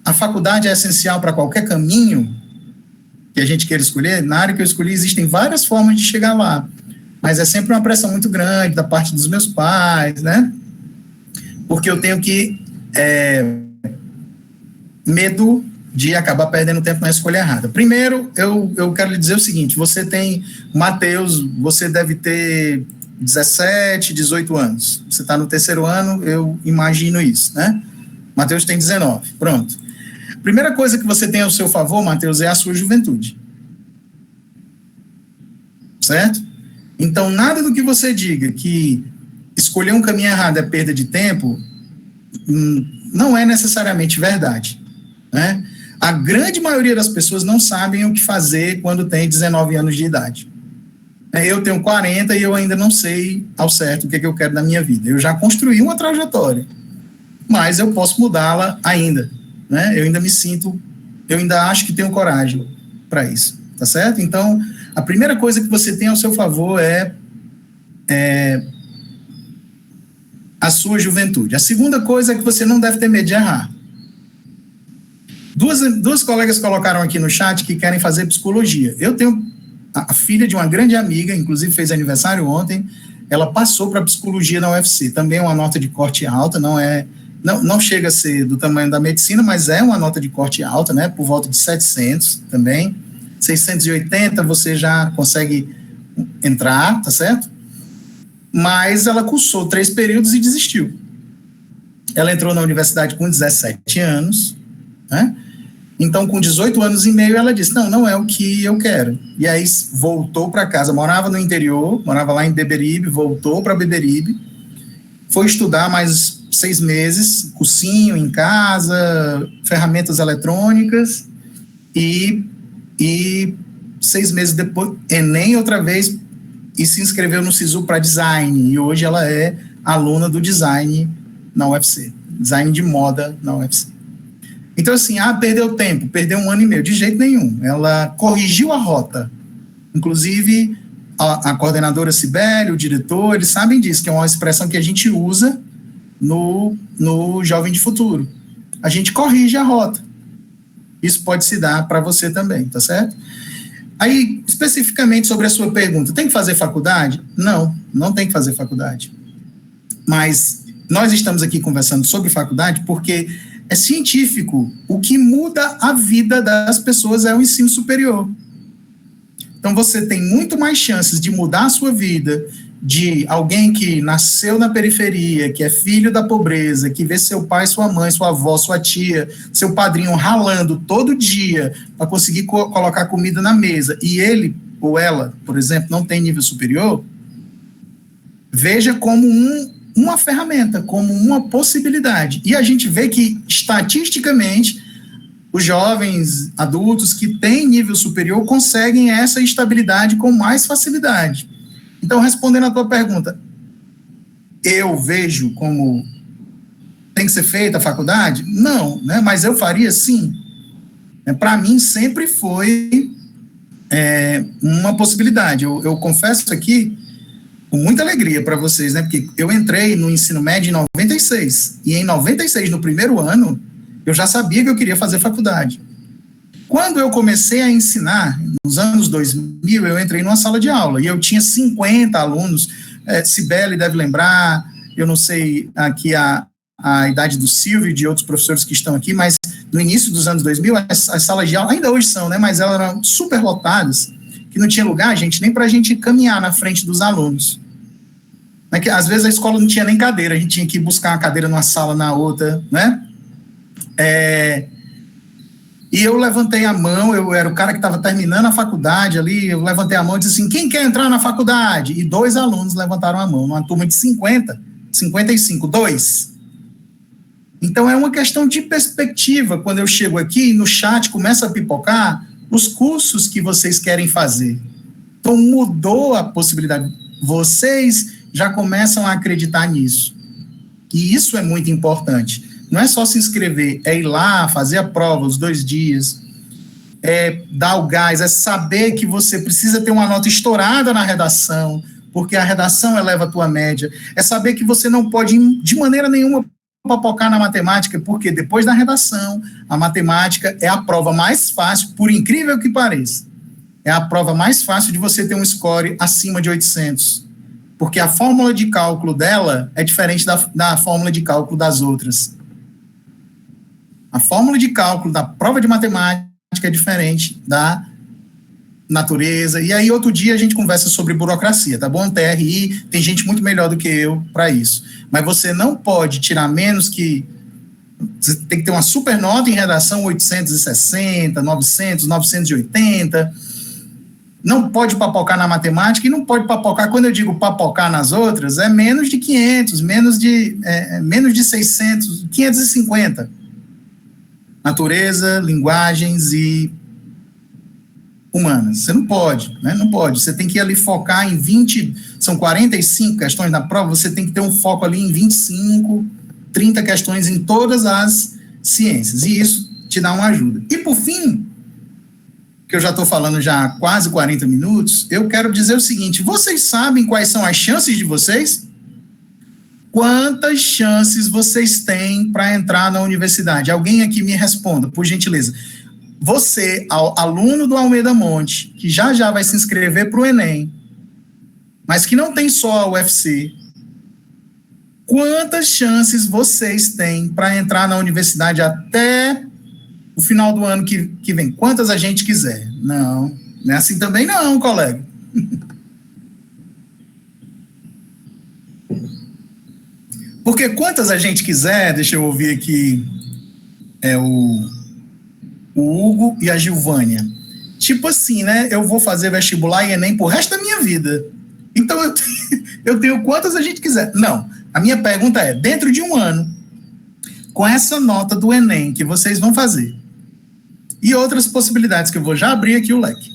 a faculdade é essencial para qualquer caminho que a gente queira escolher. Na área que eu escolhi, existem várias formas de chegar lá, mas é sempre uma pressão muito grande da parte dos meus pais, né, porque eu tenho que medo de acabar perdendo tempo na escolha errada. Primeiro, eu quero lhe dizer o seguinte, você tem, Matheus, você deve ter 17, 18 anos, você está no terceiro ano, eu imagino isso, né? Matheus tem 19, pronto. Primeira coisa que você tem ao seu favor, Matheus, é a sua juventude. Certo? Então, nada do que você diga que escolher um caminho errado é perda de tempo, não é necessariamente verdade, né? A grande maioria das pessoas não sabem o que fazer quando tem 19 anos de idade. Eu tenho 40 e eu ainda não sei ao certo o que eu quero da minha vida. Eu já construí uma trajetória, mas eu posso mudá-la ainda, né? Eu ainda acho que tenho coragem para isso, tá certo? Então, a primeira coisa que você tem ao seu favor é a sua juventude. A segunda coisa é que você não deve ter medo de errar. Duas colegas colocaram aqui no chat que querem fazer psicologia. Eu tenho a filha de uma grande amiga, inclusive fez aniversário ontem, ela passou para psicologia na UFC, também é uma nota de corte alta, não chega a ser do tamanho da medicina, mas é uma nota de corte alta, né, por volta de 700 também, 680 você já consegue entrar, tá certo? Mas ela cursou 3 períodos e desistiu. Ela entrou na universidade com 17 anos, né? Então, com 18 anos e meio, ela disse, não é o que eu quero. E aí, voltou para casa, morava no interior, morava lá em Beberibe, voltou para Beberibe, foi estudar mais 6 meses, cursinho em casa, ferramentas eletrônicas, e 6 meses depois, Enem outra vez, e se inscreveu no SISU para design, e hoje ela é aluna do design na UFC, design de moda na UFC. Então, assim, perdeu tempo, perdeu 1 ano e meio, de jeito nenhum. Ela corrigiu a rota. Inclusive, a coordenadora Cibele, o diretor, eles sabem disso, que é uma expressão que a gente usa no Jovem de Futuro. A gente corrige a rota. Isso pode se dar para você também, tá certo? Aí, especificamente sobre a sua pergunta, tem que fazer faculdade? Não tem que fazer faculdade. Mas nós estamos aqui conversando sobre faculdade porque é científico. O que muda a vida das pessoas é o ensino superior. Então, você tem muito mais chances de mudar a sua vida, de alguém que nasceu na periferia, que é filho da pobreza, que vê seu pai, sua mãe, sua avó, sua tia, seu padrinho ralando todo dia para conseguir colocar comida na mesa, e ele ou ela, por exemplo, não tem nível superior, veja como uma ferramenta, como uma possibilidade. E a gente vê que, estatisticamente, os jovens adultos que têm nível superior conseguem essa estabilidade com mais facilidade. Então, respondendo a tua pergunta, eu vejo como tem que ser feita a faculdade? Não, né? Mas eu faria sim. Para mim, sempre foi uma possibilidade. Eu confesso aqui, com muita alegria para vocês, né? Porque eu entrei no ensino médio em 96, e em 96, no primeiro ano, eu já sabia que eu queria fazer faculdade. Quando eu comecei a ensinar, nos anos 2000, eu entrei numa sala de aula e eu tinha 50 alunos. Cibele deve lembrar, eu não sei aqui a idade do Silvio e de outros professores que estão aqui, mas no início dos anos 2000, as salas de aula, ainda hoje são, né, mas elas eram super lotadas, que não tinha lugar, gente, nem para a gente caminhar na frente dos alunos. Às vezes a escola não tinha nem cadeira, a gente tinha que buscar uma cadeira numa sala, na outra, né? E eu levantei a mão, eu era o cara que estava terminando a faculdade ali, eu levantei a mão e disse assim, quem quer entrar na faculdade? E 2 alunos levantaram a mão, numa turma de 55, 2. Então é uma questão de perspectiva, quando eu chego aqui, no chat começa a pipocar os cursos que vocês querem fazer. Então mudou a possibilidade, vocês já começam a acreditar nisso, e isso é muito importante. Não é só se inscrever, é ir lá, fazer a prova, os 2 dias, é dar o gás, é saber que você precisa ter uma nota estourada na redação, porque a redação eleva a tua média, é saber que você não pode, de maneira nenhuma, papocar na matemática, porque depois da redação, a matemática é a prova mais fácil, por incrível que pareça, é a prova mais fácil de você ter um score acima de 800, porque a fórmula de cálculo dela é diferente da fórmula de cálculo das outras. A fórmula de cálculo da prova de matemática é diferente da natureza, e aí outro dia a gente conversa sobre burocracia, tá bom? TRI, tem gente muito melhor do que eu para isso, mas você não pode tirar menos que, você tem que ter uma super nota em redação, 860, 900, 980, não pode papocar na matemática, e não pode papocar, quando eu digo papocar nas outras, é menos de 500, menos de 600, 550, natureza, linguagens e humanas. Você não pode, né? Não pode. Você tem que ir ali focar em 20, são 45 questões na prova, você tem que ter um foco ali em 25, 30 questões em todas as ciências, e isso te dá uma ajuda. E por fim, que eu já estou falando já há quase 40 minutos, eu quero dizer o seguinte, vocês sabem quais são as chances de vocês? Quantas chances vocês têm para entrar na universidade? Alguém aqui me responda, por gentileza. Você, aluno do Almeida Monte, que já vai se inscrever para o Enem, mas que não tem só a UFC, quantas chances vocês têm para entrar na universidade até o final do ano que vem? Quantas a gente quiser? Não é assim também não, colega. Porque quantas a gente quiser, deixa eu ouvir aqui, o Hugo e a Gilvânia. Tipo assim, né? Eu vou fazer vestibular e Enem pro resto da minha vida. Então, eu tenho quantas a gente quiser. Não, a minha pergunta é, dentro de um ano, com essa nota do Enem que vocês vão fazer, e outras possibilidades que eu vou já abrir aqui o leque,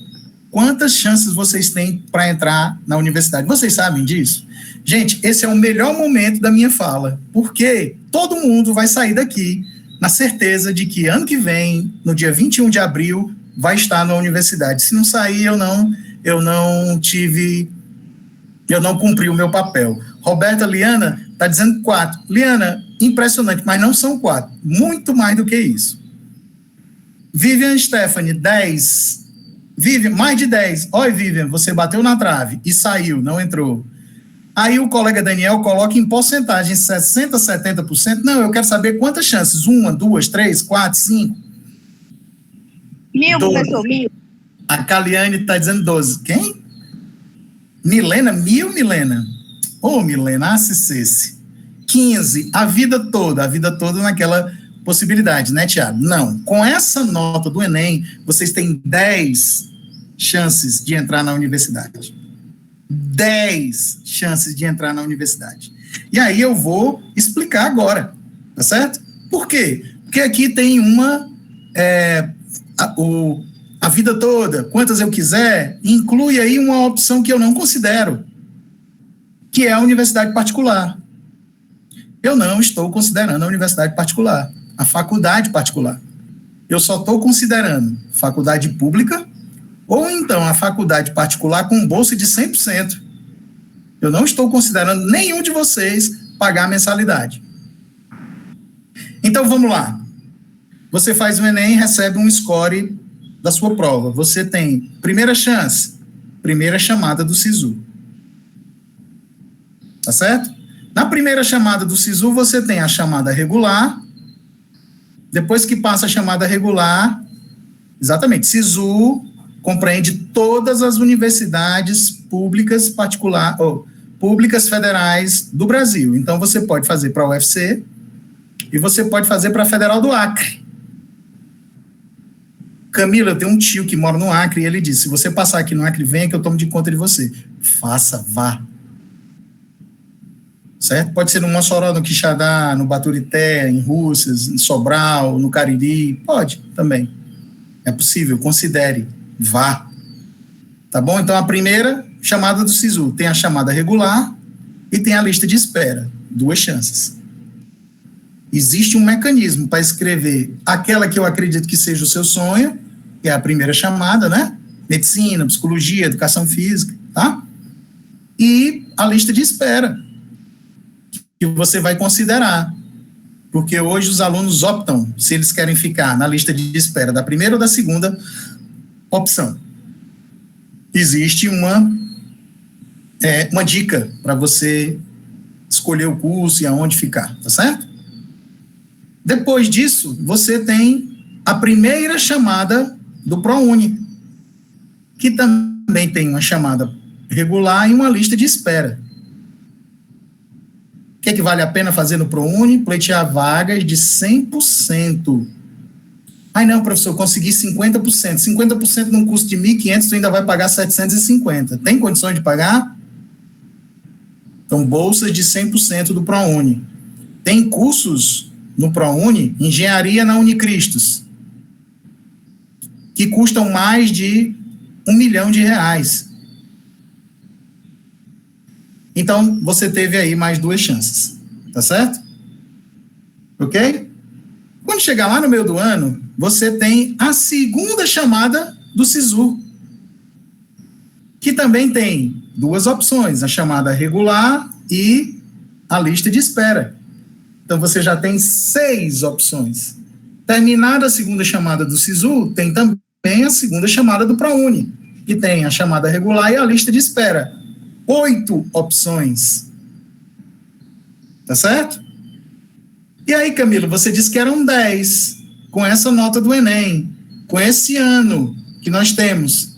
quantas chances vocês têm para entrar na universidade? Vocês sabem disso? Gente, esse é o melhor momento da minha fala, porque todo mundo vai sair daqui na certeza de que ano que vem, no dia 21 de abril, vai estar na universidade. Se não sair, eu não cumpri o meu papel. Roberta Liana está dizendo 4. Liana, impressionante, mas não são 4. Muito mais do que isso. Vivian Stephanie, 10. Vivian, mais de 10. Oi, Vivian, você bateu na trave e saiu, não entrou. Aí o colega Daniel coloca em porcentagem 60%, 70%. Não, eu quero saber quantas chances. 1, 2, 3, 4, 5. 1000, professor, 1000. A Caliane está dizendo 12. Quem? Milena? 1000, Milena? Ô, Milena, assistesse. 15. A vida toda naquela possibilidade, né, Tiago? Não. Com essa nota do Enem, vocês têm 10 chances de entrar na universidade. 10 chances de entrar na universidade. E aí eu vou explicar agora, tá certo? Por quê? Porque aqui tem a vida toda, quantas eu quiser, inclui aí uma opção que eu não considero, que é a universidade particular. Eu não estou considerando a universidade particular, a faculdade particular. Eu só estou considerando faculdade pública ou então a faculdade particular com bolsa de 100%. Eu não estou considerando nenhum de vocês pagar a mensalidade. Então, vamos lá. Você faz o Enem e recebe um score da sua prova, você tem primeira chance, primeira chamada do SISU. Tá certo? Na primeira chamada do SISU, você tem a chamada regular. Depois que passa a chamada regular, exatamente, SISU compreende todas as universidades públicas públicas federais do Brasil. Então, você pode fazer para a UFC e você pode fazer para a Federal do Acre. Camila, eu tenho um tio que mora no Acre e ele disse, se você passar aqui no Acre, venha que eu tomo de conta de você. Faça, vá. Certo? Pode ser no Mossoró, no Quixadá, no Baturité, em Russas, em Sobral, no Cariri, pode também. É possível, considere, vá. Tá bom? Então, a primeira chamada do SISU tem a chamada regular e tem a lista de espera, 2 chances. Existe um mecanismo para escrever aquela que eu acredito que seja o seu sonho, que é a primeira chamada, né? Medicina, psicologia, educação física, tá? E a lista de espera, que você vai considerar. Porque hoje os alunos optam se eles querem ficar na lista de espera da primeira ou da segunda opção. Existe uma dica para você escolher o curso e aonde ficar, tá certo? Depois disso, você tem a primeira chamada do ProUni, que também tem uma chamada regular e uma lista de espera. O que é que vale a pena fazer no ProUni? Pleitear vagas de 100%. Ai, não, professor, eu consegui 50%. 50% num custo de 1.500, tu ainda vai pagar 750. Tem condições de pagar? Então, bolsas de 100% do ProUni. Tem cursos no ProUni, engenharia na Unicristos, que custam mais de R$1 milhão. Então, você teve aí mais 2 chances, tá certo? Ok? Quando chegar lá no meio do ano, você tem a segunda chamada do SISU, que também tem 2 opções, a chamada regular e a lista de espera. Então, você já tem 6 opções. Terminada a segunda chamada do SISU, tem também a segunda chamada do ProUni, que tem a chamada regular e a lista de espera. 8 opções. Tá certo? E aí, Camilo, você disse que eram 10, com essa nota do Enem, com esse ano que nós temos.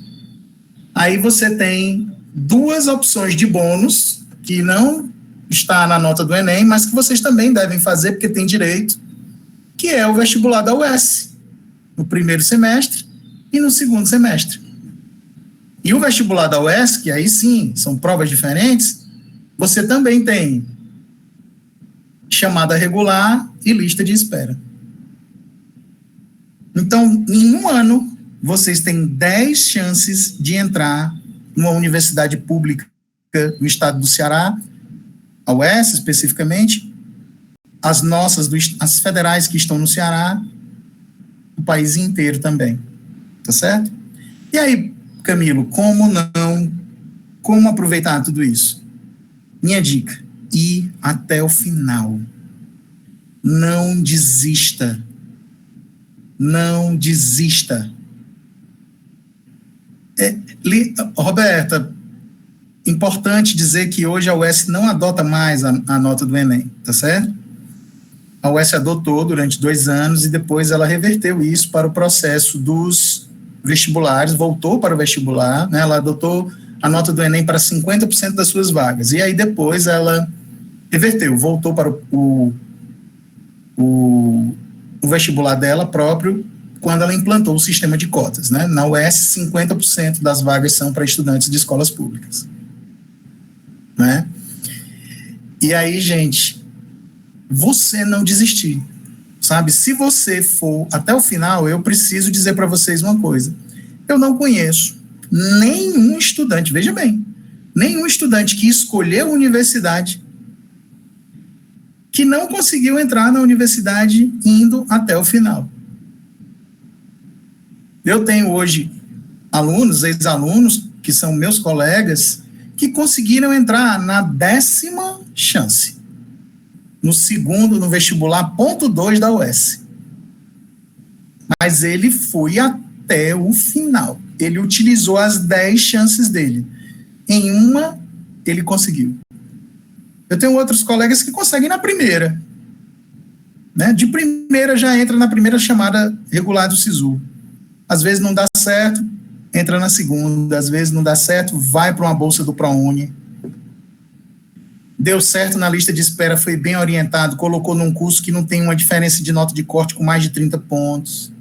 Aí você tem 2 opções de bônus, que não está na nota do Enem, mas que vocês também devem fazer, porque tem direito, que é o vestibular da UES, no primeiro semestre e no segundo semestre. E o vestibular da UES, que aí sim, são provas diferentes, você também tem chamada regular e lista de espera. Então, em um ano, vocês têm 10 chances de entrar numa universidade pública no estado do Ceará, a UES especificamente, as nossas, as federais que estão no Ceará, o país inteiro também. Tá certo? E aí, Camilo, como aproveitar tudo isso? Minha dica, ir até o final. Não desista. Não desista. Roberta, importante dizer que hoje a UES não adota mais a nota do Enem, tá certo? A UES adotou durante 2 anos e depois ela reverteu isso para o processo dos vestibulares, voltou para o vestibular, né? Ela adotou a nota do Enem para 50% das suas vagas, e aí depois ela reverteu, voltou para o vestibular dela próprio, quando ela implantou o sistema de cotas, né? Na UES, 50% das vagas são para estudantes de escolas públicas, né? E aí, gente, você não desistir, sabe? Se você for até o final, eu preciso dizer para vocês uma coisa. Eu não conheço nenhum estudante, veja bem, nenhum estudante que escolheu a universidade que não conseguiu entrar na universidade indo até o final. Eu tenho hoje alunos, ex-alunos, que são meus colegas, que conseguiram entrar na 10ª chance, no vestibular ponto 2 da UES. Mas ele foi até o final. Ele utilizou as 10 chances dele. Em uma, ele conseguiu. Eu tenho outros colegas que conseguem na primeira. Né? De primeira já entra na primeira chamada regular do SISU. Às vezes não dá certo, entra na segunda. Às vezes não dá certo, vai para uma bolsa do ProUni. Deu certo na lista de espera, foi bem orientado, colocou num curso que não tem uma diferença de nota de corte com mais de 30 pontos.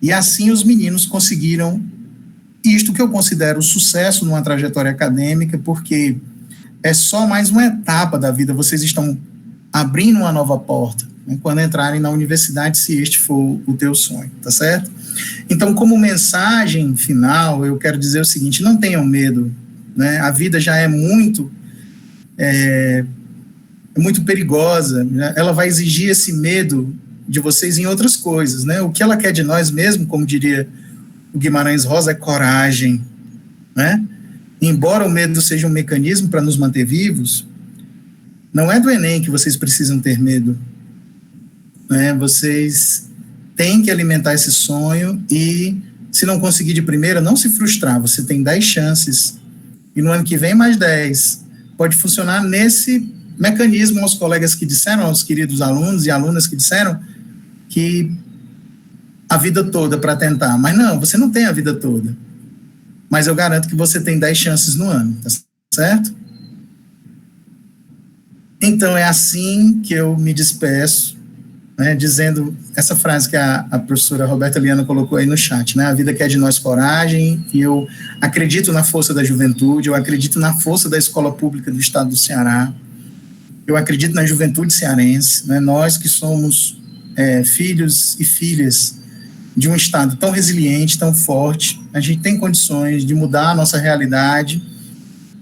E assim os meninos conseguiram isto que eu considero sucesso numa trajetória acadêmica, porque é só mais uma etapa da vida, vocês estão abrindo uma nova porta, né, quando entrarem na universidade, se este for o teu sonho, tá certo? Então, como mensagem final, eu quero dizer o seguinte, não tenham medo, né, a vida já é muito perigosa, né? Ela vai exigir esse medo de vocês em outras coisas, né? O que ela quer de nós mesmo, como diria o Guimarães Rosa, é coragem, né? Embora o medo seja um mecanismo para nos manter vivos, não é do Enem que vocês precisam ter medo, né? Vocês têm que alimentar esse sonho e, se não conseguir de primeira, não se frustrar, você tem 10 chances, e no ano que vem mais 10, pode funcionar nesse mecanismo. Aos colegas que disseram, aos queridos alunos e alunas que disseram que a vida toda para tentar, mas não, você não tem a vida toda, mas eu garanto que você tem 10 chances no ano, tá certo? Então é assim que eu me despeço, né, dizendo essa frase que a professora Roberta Liana colocou aí no chat, né, a vida quer de nós coragem, e eu acredito na força da juventude, eu acredito na força da escola pública do estado do Ceará, eu acredito na juventude cearense, né, nós que somos filhos e filhas de um estado tão resiliente, tão forte, a gente tem condições de mudar a nossa realidade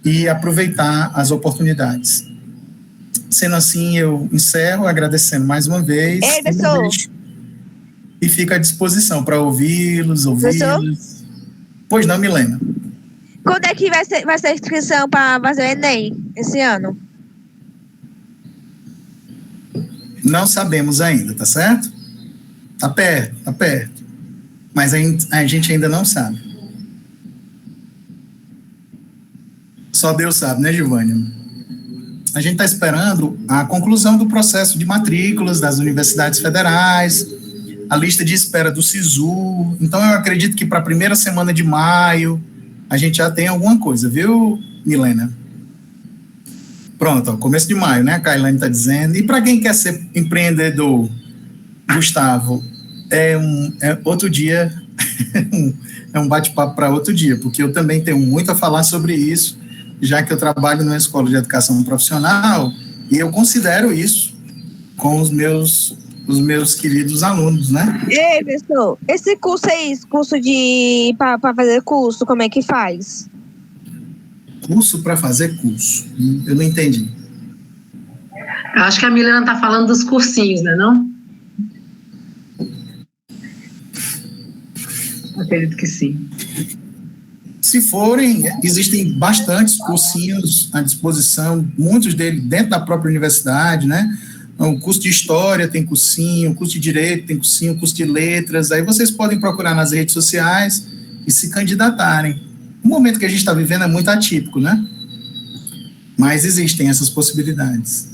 e aproveitar as oportunidades. Sendo assim, eu encerro agradecendo mais uma vez. Ei, professor. E fico à disposição para ouvi-los. Pois não, Milena? Quando é que vai ser a inscrição para fazer o Enem esse ano? Não sabemos ainda, tá certo? Tá perto. Mas a gente ainda não sabe. Só Deus sabe, né, Giovânia? A gente está esperando a conclusão do processo de matrículas das universidades federais, a lista de espera do SISU. Então, eu acredito que para a primeira semana de maio, a gente já tem alguma coisa, viu, Milena? Pronto, ó, começo de maio, né? A Kailane está dizendo. E para quem quer ser empreendedor, Gustavo, é outro dia, é um bate-papo para outro dia, porque eu também tenho muito a falar sobre isso, já que eu trabalho numa escola de educação profissional, e eu considero isso com os meus queridos alunos, né? Ei, professor, esse curso aí, para fazer curso, como é que faz? Curso para fazer curso? Eu não entendi. Eu acho que a Milena está falando dos cursinhos, né, não? Acredito que sim. Se forem, existem bastantes cursinhos à disposição, muitos deles dentro da própria universidade, né? O curso de História tem cursinho, o curso de Direito tem cursinho, o curso de Letras, aí vocês podem procurar nas redes sociais e se candidatarem. O momento que a gente está vivendo é muito atípico, né? Mas existem essas possibilidades.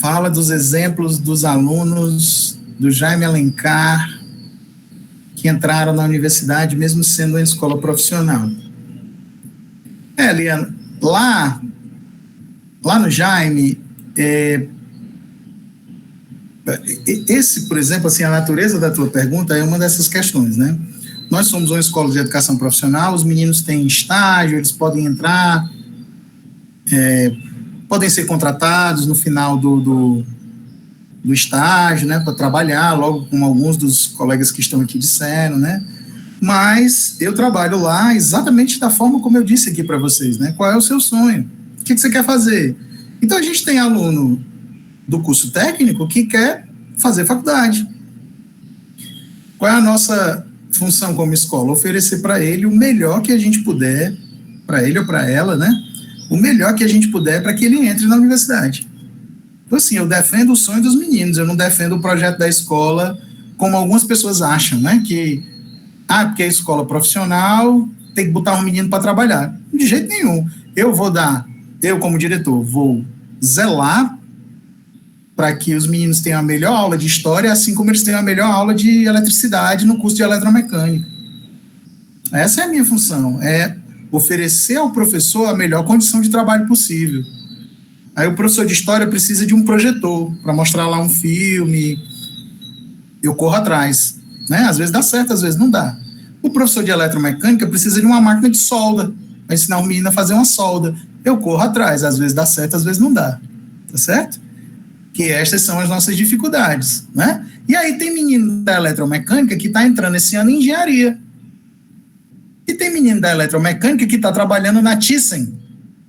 Fala dos exemplos dos alunos do Jaime Alencar que entraram na universidade, mesmo sendo uma escola profissional. Liana, lá no Jaime, esse, por exemplo, assim, a natureza da tua pergunta é uma dessas questões, né? Nós somos uma escola de educação profissional, os meninos têm estágio, eles podem entrar, podem ser contratados no final do estágio, né, para trabalhar, logo como alguns dos colegas que estão aqui disseram, né? Mas eu trabalho lá exatamente da forma como eu disse aqui para vocês, né? Qual é o seu sonho? O que você quer fazer? Então, a gente tem aluno do curso técnico que quer fazer faculdade. Qual é a nossa função como escola? Oferecer para ele o melhor que a gente puder, para ele ou para ela, né? o melhor que a gente puder para que ele entre na universidade. Então, assim, eu defendo o sonho dos meninos, eu não defendo o projeto da escola como algumas pessoas acham, né, porque é escola profissional, tem que botar um menino para trabalhar. De jeito nenhum. Eu como diretor, vou zelar para que os meninos tenham a melhor aula de história, assim como eles tenham a melhor aula de eletricidade no curso de eletromecânica. Essa é a minha função, é oferecer ao professor a melhor condição de trabalho possível. Aí o professor de história precisa de um projetor para mostrar lá um filme, eu corro atrás, né? Às vezes dá certo, às vezes não dá. O professor de eletromecânica precisa de uma máquina de solda para ensinar o menino a fazer uma solda. Eu corro atrás, às vezes dá certo, às vezes não dá, tá certo? Que estas são as nossas dificuldades, né? E aí tem menino da eletromecânica que está entrando esse ano em engenharia. E tem menino da eletromecânica que está trabalhando na Thyssen,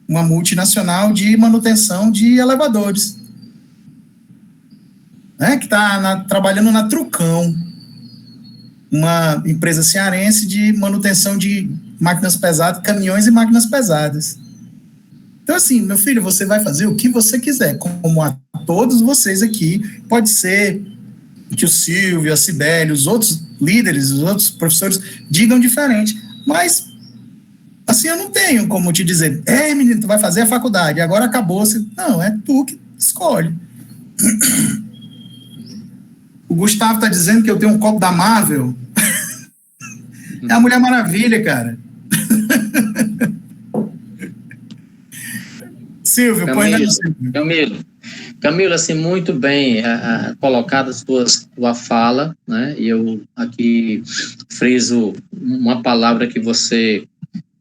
uma multinacional de manutenção de elevadores, né? Que está trabalhando na Trucão, uma empresa cearense de manutenção de máquinas pesadas, caminhões e máquinas pesadas. Então, assim, meu filho, você vai fazer o que você quiser, como a todos vocês aqui. Pode ser que o Silvio, a Cibele, os outros líderes, os outros professores digam diferente, mas, assim, eu não tenho como te dizer, menino, tu vai fazer a faculdade, agora acabou-se. Não, é tu que escolhe. O Gustavo está dizendo que eu tenho um copo da Marvel. É a Mulher Maravilha, cara. Silvio, põe na Camilo, assim, muito bem colocada tua fala, né? E eu aqui friso uma palavra que você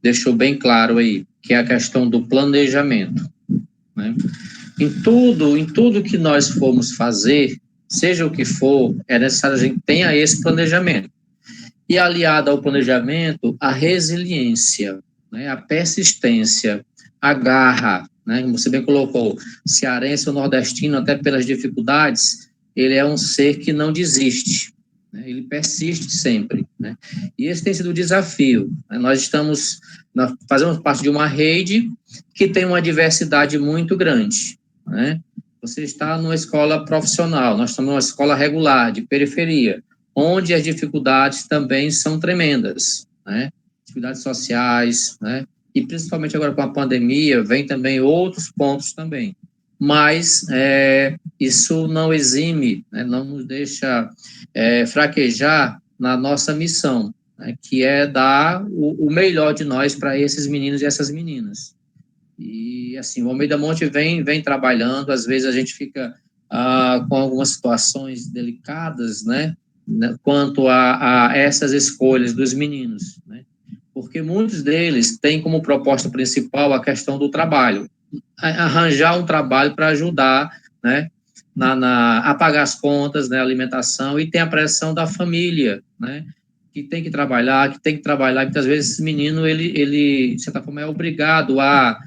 deixou bem claro aí, que é a questão do planejamento, né? Em tudo que nós formos fazer, seja o que for, é necessário que a gente tenha esse planejamento. E aliado ao planejamento, a resiliência, né? A persistência, a garra, né? Como você bem colocou, cearense ou nordestino, até pelas dificuldades, ele é um ser que não desiste, né? Ele persiste sempre, né? E esse tem sido o desafio, né? Nós fazemos parte de uma rede que tem uma diversidade muito grande, né? Você está numa escola profissional, nós estamos numa escola regular, de periferia, onde as dificuldades também são tremendas, né? Dificuldades sociais, né? E principalmente agora com a pandemia, vem também outros pontos também. Mas isso não exime, né? Não nos deixa fraquejar na nossa missão, né? Que é dar o melhor de nós para esses meninos e essas meninas. E, assim, o Almeida Monte vem trabalhando, às vezes a gente fica com algumas situações delicadas, né? Quanto a essas escolhas dos meninos, né? Porque muitos deles têm como proposta principal a questão do trabalho, arranjar um trabalho para ajudar, né, a pagar as contas, né, alimentação, e tem a pressão da família, né, que tem que trabalhar, muitas vezes esse menino, ele de certa forma, é obrigado a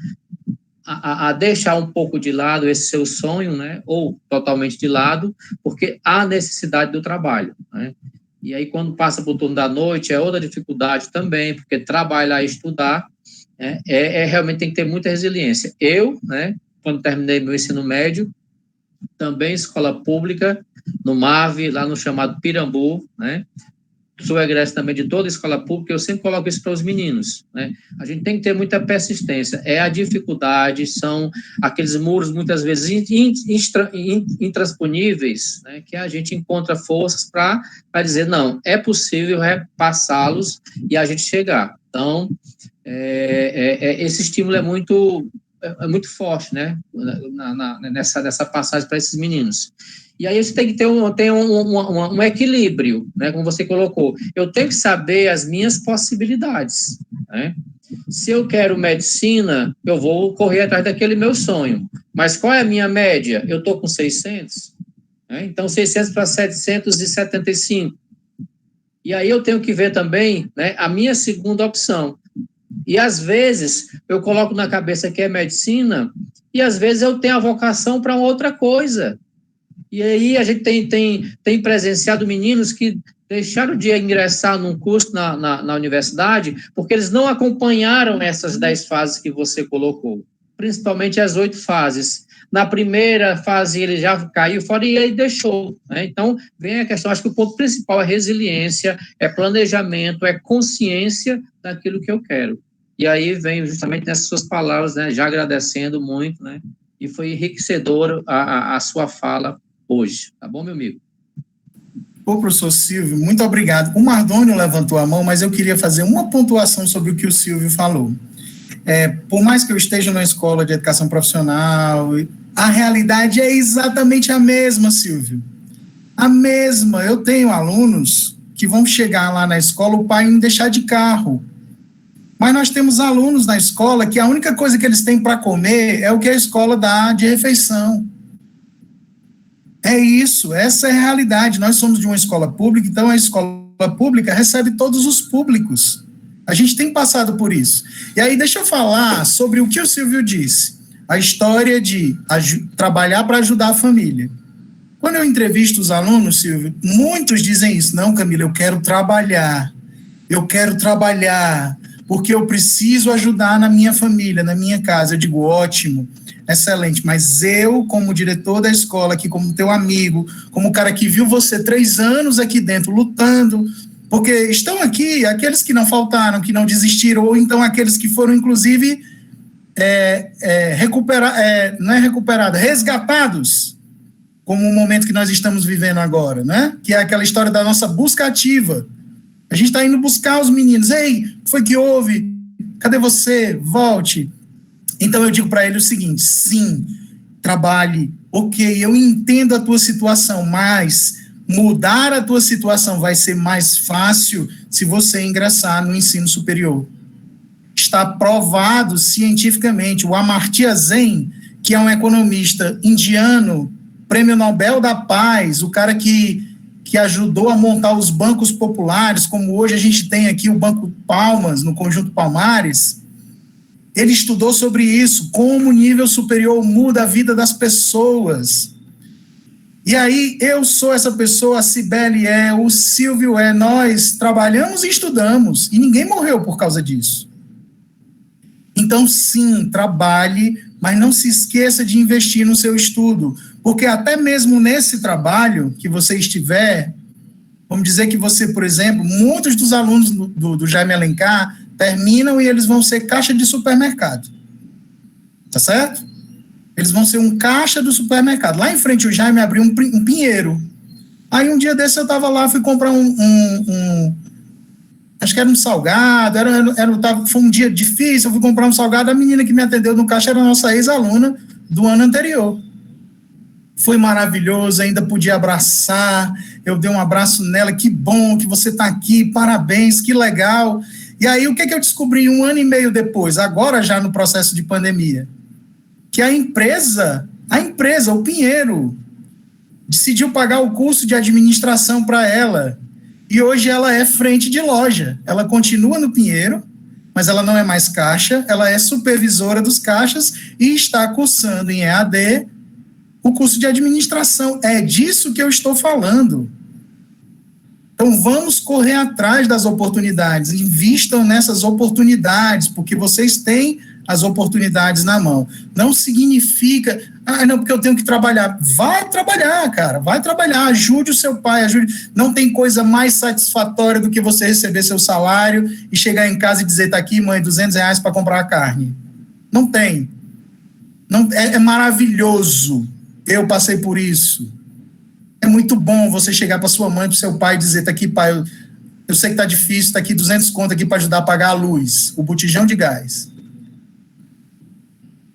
deixar um pouco de lado esse seu sonho, né, ou totalmente de lado, porque há necessidade do trabalho, né. E aí, quando passa para o turno da noite, é outra dificuldade também, porque trabalhar e estudar realmente tem que ter muita resiliência. Eu, né, quando terminei meu ensino médio, também escola pública, no MAV, lá no chamado Pirambu, né, sou egresso também de toda a escola pública, eu sempre coloco isso para os meninos, né? A gente tem que ter muita persistência, a dificuldade, são aqueles muros muitas vezes intransponíveis, né, que a gente encontra forças para dizer, não, é possível passá-los e a gente chegar. Então, esse estímulo é muito forte, né, nessa passagem para esses meninos. E aí você tem que ter um equilíbrio, né, como você colocou. Eu tenho que saber as minhas possibilidades, né? Se eu quero medicina, eu vou correr atrás daquele meu sonho. Mas qual é a minha média? Eu estou com 600, né? Então 600 para 775. E aí eu tenho que ver também, né, a minha segunda opção. E às vezes eu coloco na cabeça que é medicina, e às vezes eu tenho a vocação para outra coisa. E aí a gente tem presenciado meninos que deixaram de ingressar num curso na universidade porque eles não acompanharam essas 10 fases que você colocou. principalmente as 8 fases. Na primeira fase, ele já caiu fora e aí deixou, né? Então, vem a questão, acho que o ponto principal é resiliência, é planejamento, é consciência daquilo que eu quero. E aí vem justamente nessas suas palavras, né, já agradecendo muito, né, e foi enriquecedor a sua fala hoje, tá bom, meu amigo? Ô, professor Silvio, muito obrigado. O Mardônio levantou a mão, mas eu queria fazer uma pontuação sobre o que o Silvio falou. Por mais que eu esteja na escola de educação profissional, a realidade é exatamente a mesma, Silvio. A mesma. Eu tenho alunos que vão chegar lá na escola, o pai não deixar de carro. Mas nós temos alunos na escola que a única coisa que eles têm para comer é o que a escola dá de refeição. É isso, essa é a realidade. Nós somos de uma escola pública, então a escola pública recebe todos os públicos. A gente tem passado por isso. E aí, deixa eu falar sobre o que o Silvio disse. A história de trabalhar para ajudar a família. Quando eu entrevisto os alunos, Silvio, muitos dizem isso. Não, Camila, eu quero trabalhar, porque eu preciso ajudar na minha família, na minha casa. Eu digo, ótimo, excelente, mas eu, como diretor da escola, aqui como teu amigo, como o cara que viu você 3 anos aqui dentro lutando, porque estão aqui aqueles que não faltaram, que não desistiram, ou então aqueles que foram, inclusive, resgatados, como o momento que nós estamos vivendo agora, né? Que é aquela história da nossa busca ativa. A gente está indo buscar os meninos. Ei, o que foi que houve? Cadê você? Volte. Então, eu digo para ele o seguinte, sim, trabalhe, ok, eu entendo a tua situação, mas mudar a tua situação vai ser mais fácil se você ingressar no ensino superior. Está provado cientificamente. O Amartya Sen, que é um economista indiano, prêmio Nobel da Paz, o cara que ajudou a montar os bancos populares, como hoje a gente tem aqui o Banco Palmas, no Conjunto Palmares, ele estudou sobre isso, como o nível superior muda a vida das pessoas. E aí, eu sou essa pessoa, a Cibele o Silvio nós trabalhamos e estudamos, e ninguém morreu por causa disso. Então, sim, trabalhe, mas não se esqueça de investir no seu estudo, porque até mesmo nesse trabalho que você estiver, vamos dizer que você, por exemplo, muitos dos alunos do Jaime Alencar terminam e eles vão ser caixa de supermercado, tá certo? Eles vão ser um caixa do supermercado. Lá em frente o Jaime abriu um pinheiro. Aí um dia desse eu estava lá, fui comprar acho que era um salgado, foi um dia difícil, eu fui comprar um salgado, a menina que me atendeu no caixa era a nossa ex-aluna do ano anterior. Foi maravilhoso, ainda podia abraçar, eu dei um abraço nela, que bom que você está aqui, parabéns, que legal. E aí o que eu descobri 1 ano e meio depois, agora já no processo de pandemia? Que a empresa, o Pinheiro, decidiu pagar o curso de administração para ela, e hoje ela é frente de loja. Ela continua no Pinheiro, mas ela não é mais caixa, ela é supervisora dos caixas e está cursando em EAD o curso de administração. É disso que eu estou falando. Então, vamos correr atrás das oportunidades, invistam nessas oportunidades, porque vocês têm as oportunidades na mão. Não significa, não, porque eu tenho que trabalhar. Vai trabalhar, cara, vai trabalhar, ajude o seu pai, ajude. Não tem coisa mais satisfatória do que você receber seu salário e chegar em casa e dizer, tá aqui, mãe, R$200 para comprar a carne. Não tem. Não, é maravilhoso. Eu passei por isso. É muito bom você chegar para sua mãe, para seu pai e dizer, tá aqui, pai, eu sei que tá difícil, tá aqui 200 conto aqui para ajudar a pagar a luz, o botijão de gás.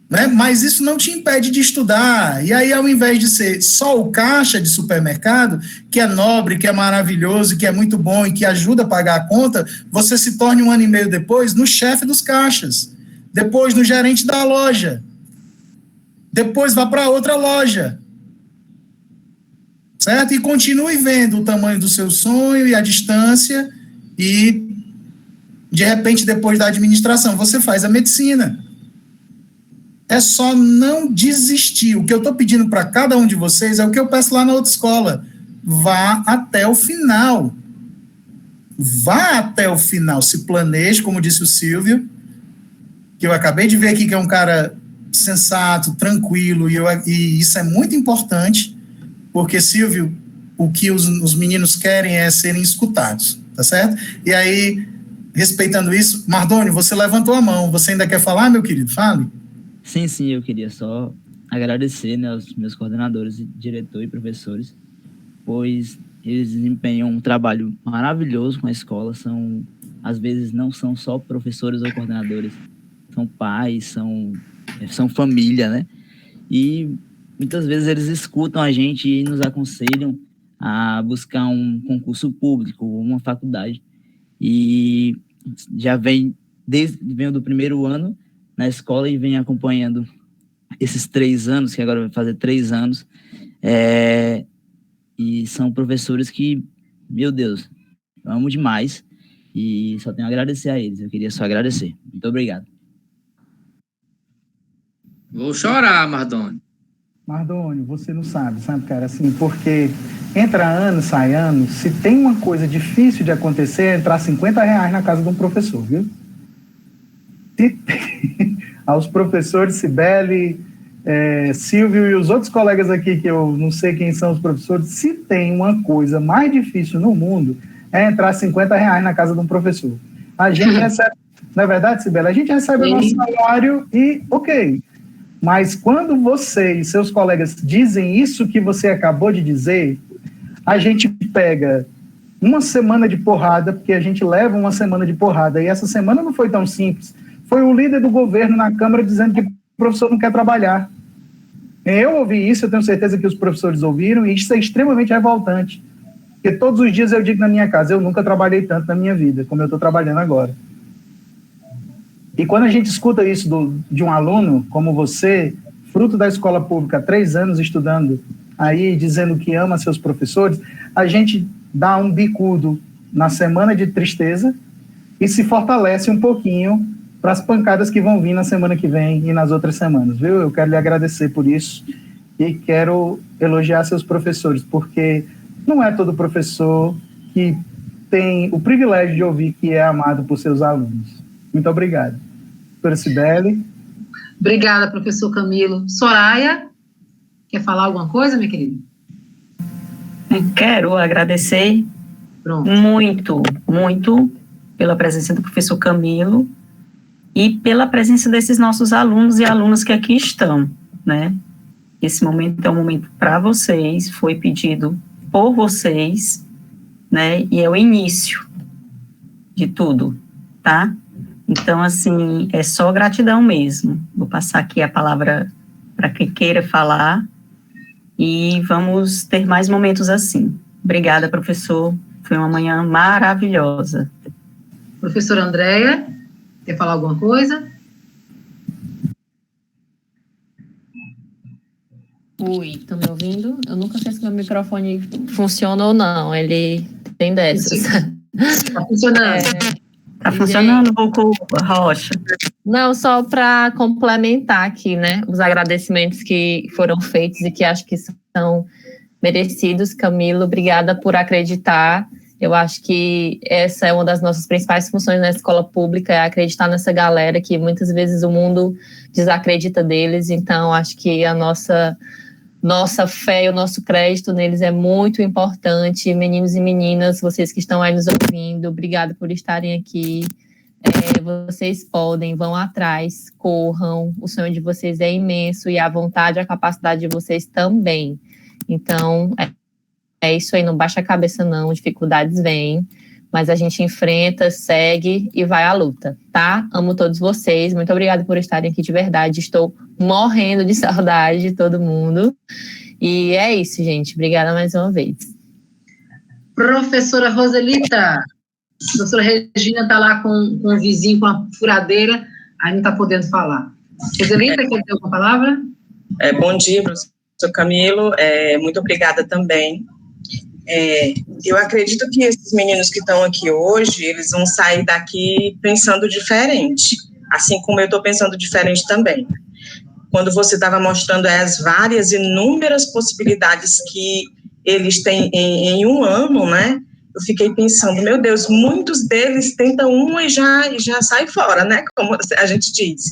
Né? Mas isso não te impede de estudar. E aí, ao invés de ser só o caixa de supermercado, que é nobre, que é maravilhoso, que é muito bom e que ajuda a pagar a conta, você se torne 1 ano e meio depois no chefe dos caixas, depois no gerente da loja, depois vá para outra loja, certo? E continue vendo o tamanho do seu sonho e a distância e, de repente, depois da administração, você faz a medicina. É só não desistir. O que eu estou pedindo para cada um de vocês é o que eu peço lá na outra escola. Vá até o final. Vá até o final. Se planeje, como disse o Silvio, que eu acabei de ver aqui que é um cara sensato, tranquilo, e isso é muito importante, porque, Silvio, o que os meninos querem é serem escutados, tá certo? E aí, respeitando isso, Mardônio, você levantou a mão, você ainda quer falar, meu querido? Fale. Sim, eu queria só agradecer, né, aos meus coordenadores, diretor e professores, pois eles desempenham um trabalho maravilhoso com a escola, às vezes não são só professores ou coordenadores, são pais, são família, né? E muitas vezes eles escutam a gente e nos aconselham a buscar um concurso público, uma faculdade. E já venho do primeiro ano na escola e venho acompanhando esses 3 anos, que agora vai fazer 3 anos, e são professores que, meu Deus, eu amo demais e só tenho a agradecer a eles. Eu queria só agradecer. Muito obrigado. Vou chorar, Mardônio. Mardônio, você não sabe, cara, assim, porque entra ano, sai ano, se tem uma coisa difícil de acontecer, é entrar R$50 na casa de um professor, viu? Aos professores, Cibele, Silvio e os outros colegas aqui, que eu não sei quem são os professores, se tem uma coisa mais difícil no mundo, é entrar R$50 na casa de um professor. A gente recebe, não é verdade, Cibele? A gente recebe o nosso salário e, ok. Mas quando você e seus colegas dizem isso que você acabou de dizer, a gente pega uma semana de porrada, porque a gente leva uma semana de porrada, e essa semana não foi tão simples. Foi o líder do governo na Câmara dizendo que o professor não quer trabalhar. Eu ouvi isso, eu tenho certeza que os professores ouviram, e isso é extremamente revoltante. Porque todos os dias eu digo na minha casa, eu nunca trabalhei tanto na minha vida, como eu estou trabalhando agora. E quando a gente escuta isso de um aluno como você, fruto da escola pública, 3 anos estudando aí, dizendo que ama seus professores, a gente dá um bicudo na semana de tristeza e se fortalece um pouquinho para as pancadas que vão vir na semana que vem e nas outras semanas, viu? Eu quero lhe agradecer por isso e quero elogiar seus professores, porque não é todo professor que tem o privilégio de ouvir que é amado por seus alunos. Muito obrigado. Doutora Cibele. Obrigada, professor Camilo. Soraya, quer falar alguma coisa, minha querida? Quero agradecer muito pela presença do professor Camilo e pela presença desses nossos alunos e alunas que aqui estão, né? Esse momento é um momento para vocês, foi pedido por vocês, né? E é o início de tudo, tá? Então, assim, é só gratidão mesmo. Vou passar aqui a palavra para quem queira falar e vamos ter mais momentos assim. Obrigada, professor. Foi uma manhã maravilhosa. Professora Andréia, quer falar alguma coisa? Oi, estão me ouvindo? Eu nunca sei se meu microfone funciona ou não. Ele tem dessas. Está funcionando. Está funcionando, Boco Rocha. Não, só para complementar aqui, né, os agradecimentos que foram feitos e que acho que são merecidos. Camilo, obrigada por acreditar. Eu acho que essa é uma das nossas principais funções na escola pública, é acreditar nessa galera que muitas vezes o mundo desacredita deles. Então, acho que a nossa fé e o nosso crédito neles é muito importante. Meninos e meninas, vocês que estão aí nos ouvindo, obrigada por estarem aqui. Vocês podem, vão atrás, corram. O sonho de vocês é imenso e a vontade e a capacidade de vocês também. Então, é isso aí, não baixa a cabeça não, dificuldades vêm, mas a gente enfrenta, segue e vai à luta, tá? Amo todos vocês, muito obrigada por estarem aqui de verdade, estou morrendo de saudade de todo mundo. E é isso, gente, obrigada mais uma vez. Professora Roselita, a professora Regina está lá com o vizinho com a furadeira, aí não está podendo falar. Roselita, quer ter alguma palavra? Bom dia, professor Camilo, muito obrigada também. Eu acredito que esses meninos que estão aqui hoje, eles vão sair daqui pensando diferente, assim como eu estou pensando diferente também. Quando você estava mostrando as várias, inúmeras possibilidades que eles têm em um ano, né? Eu fiquei pensando, meu Deus, muitos deles tentam uma e já sai fora, né? Como a gente diz.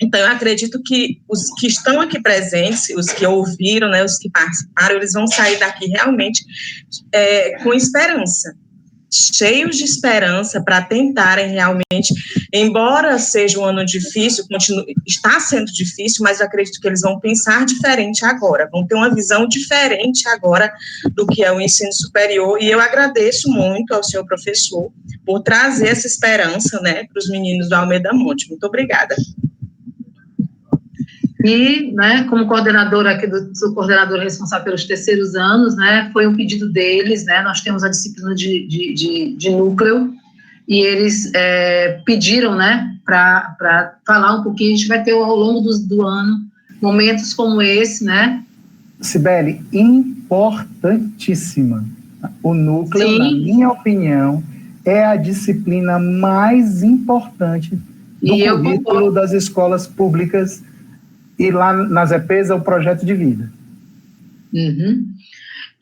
Então, eu acredito que os que estão aqui presentes, os que ouviram, né, os que participaram, eles vão sair daqui realmente com esperança, cheios de esperança para tentarem realmente, embora seja um ano difícil, está sendo difícil, mas eu acredito que eles vão pensar diferente agora, vão ter uma visão diferente agora do que é o ensino superior, e eu agradeço muito ao senhor professor por trazer essa esperança, né, para os meninos do Almeida Monte. Muito obrigada. E, né, como coordenadora aqui, sou coordenadora responsável pelos terceiros anos, né, foi um pedido deles, né, nós temos a disciplina de núcleo, e eles pediram, né, para falar um pouquinho, a gente vai ter ao longo do ano momentos como esse, né. Cibele, importantíssima. O núcleo, sim, na minha opinião, é a disciplina mais importante do currículo das escolas públicas. E lá nas EPs é o projeto de vida. Uhum.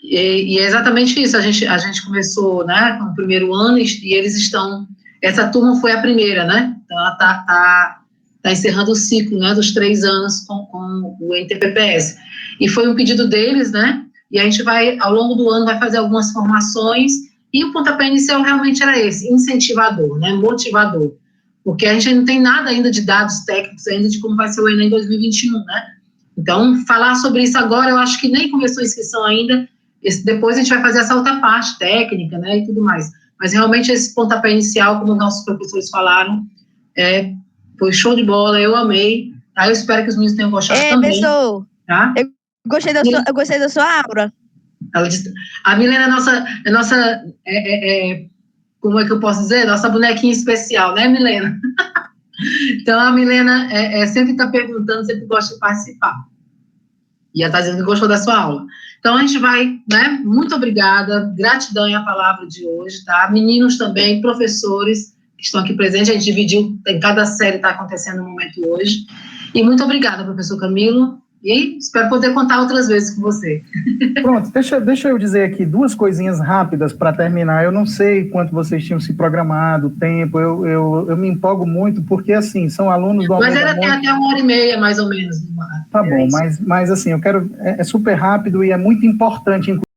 E é exatamente isso, a gente começou, né, com o primeiro ano, e eles estão, essa turma foi a primeira, né, então ela tá encerrando o ciclo, né, dos 3 anos com o NTPPS, e foi um pedido deles, né, e a gente vai, ao longo do ano, vai fazer algumas formações, e o pontapé inicial realmente era esse, incentivador, né, motivador, porque a gente não tem nada ainda de dados técnicos ainda de como vai ser o Enem 2021, né? Então, falar sobre isso agora, eu acho que nem começou a inscrição ainda, depois a gente vai fazer essa outra parte técnica, né, e tudo mais. Mas, realmente, esse pontapé inicial, como nossos professores falaram, foi show de bola, eu amei, tá? Eu espero que os meninos tenham gostado também. Professor, tá? eu gostei da sua aula. A Milena é nossa como é que eu posso dizer? Nossa bonequinha especial, né, Milena? Então, a Milena sempre está perguntando, sempre gosta de participar. E ela está dizendo que gostou da sua aula. Então, a gente vai, né, muito obrigada, gratidão é a palavra de hoje, tá? Meninos também, professores que estão aqui presentes, a gente dividiu, em cada série está acontecendo no momento hoje. E muito obrigada, professor Camilo, e espero poder contar outras vezes com você. Pronto, deixa eu dizer aqui 2 coisinhas rápidas para terminar. Eu não sei quanto vocês tinham se programado, o tempo, eu me empolgo muito, porque, assim, são alunos do Almeida Monte. Mas era até 1h30, mais ou menos. Tá bom, mas assim, eu quero... É super rápido e é muito importante, inclusive,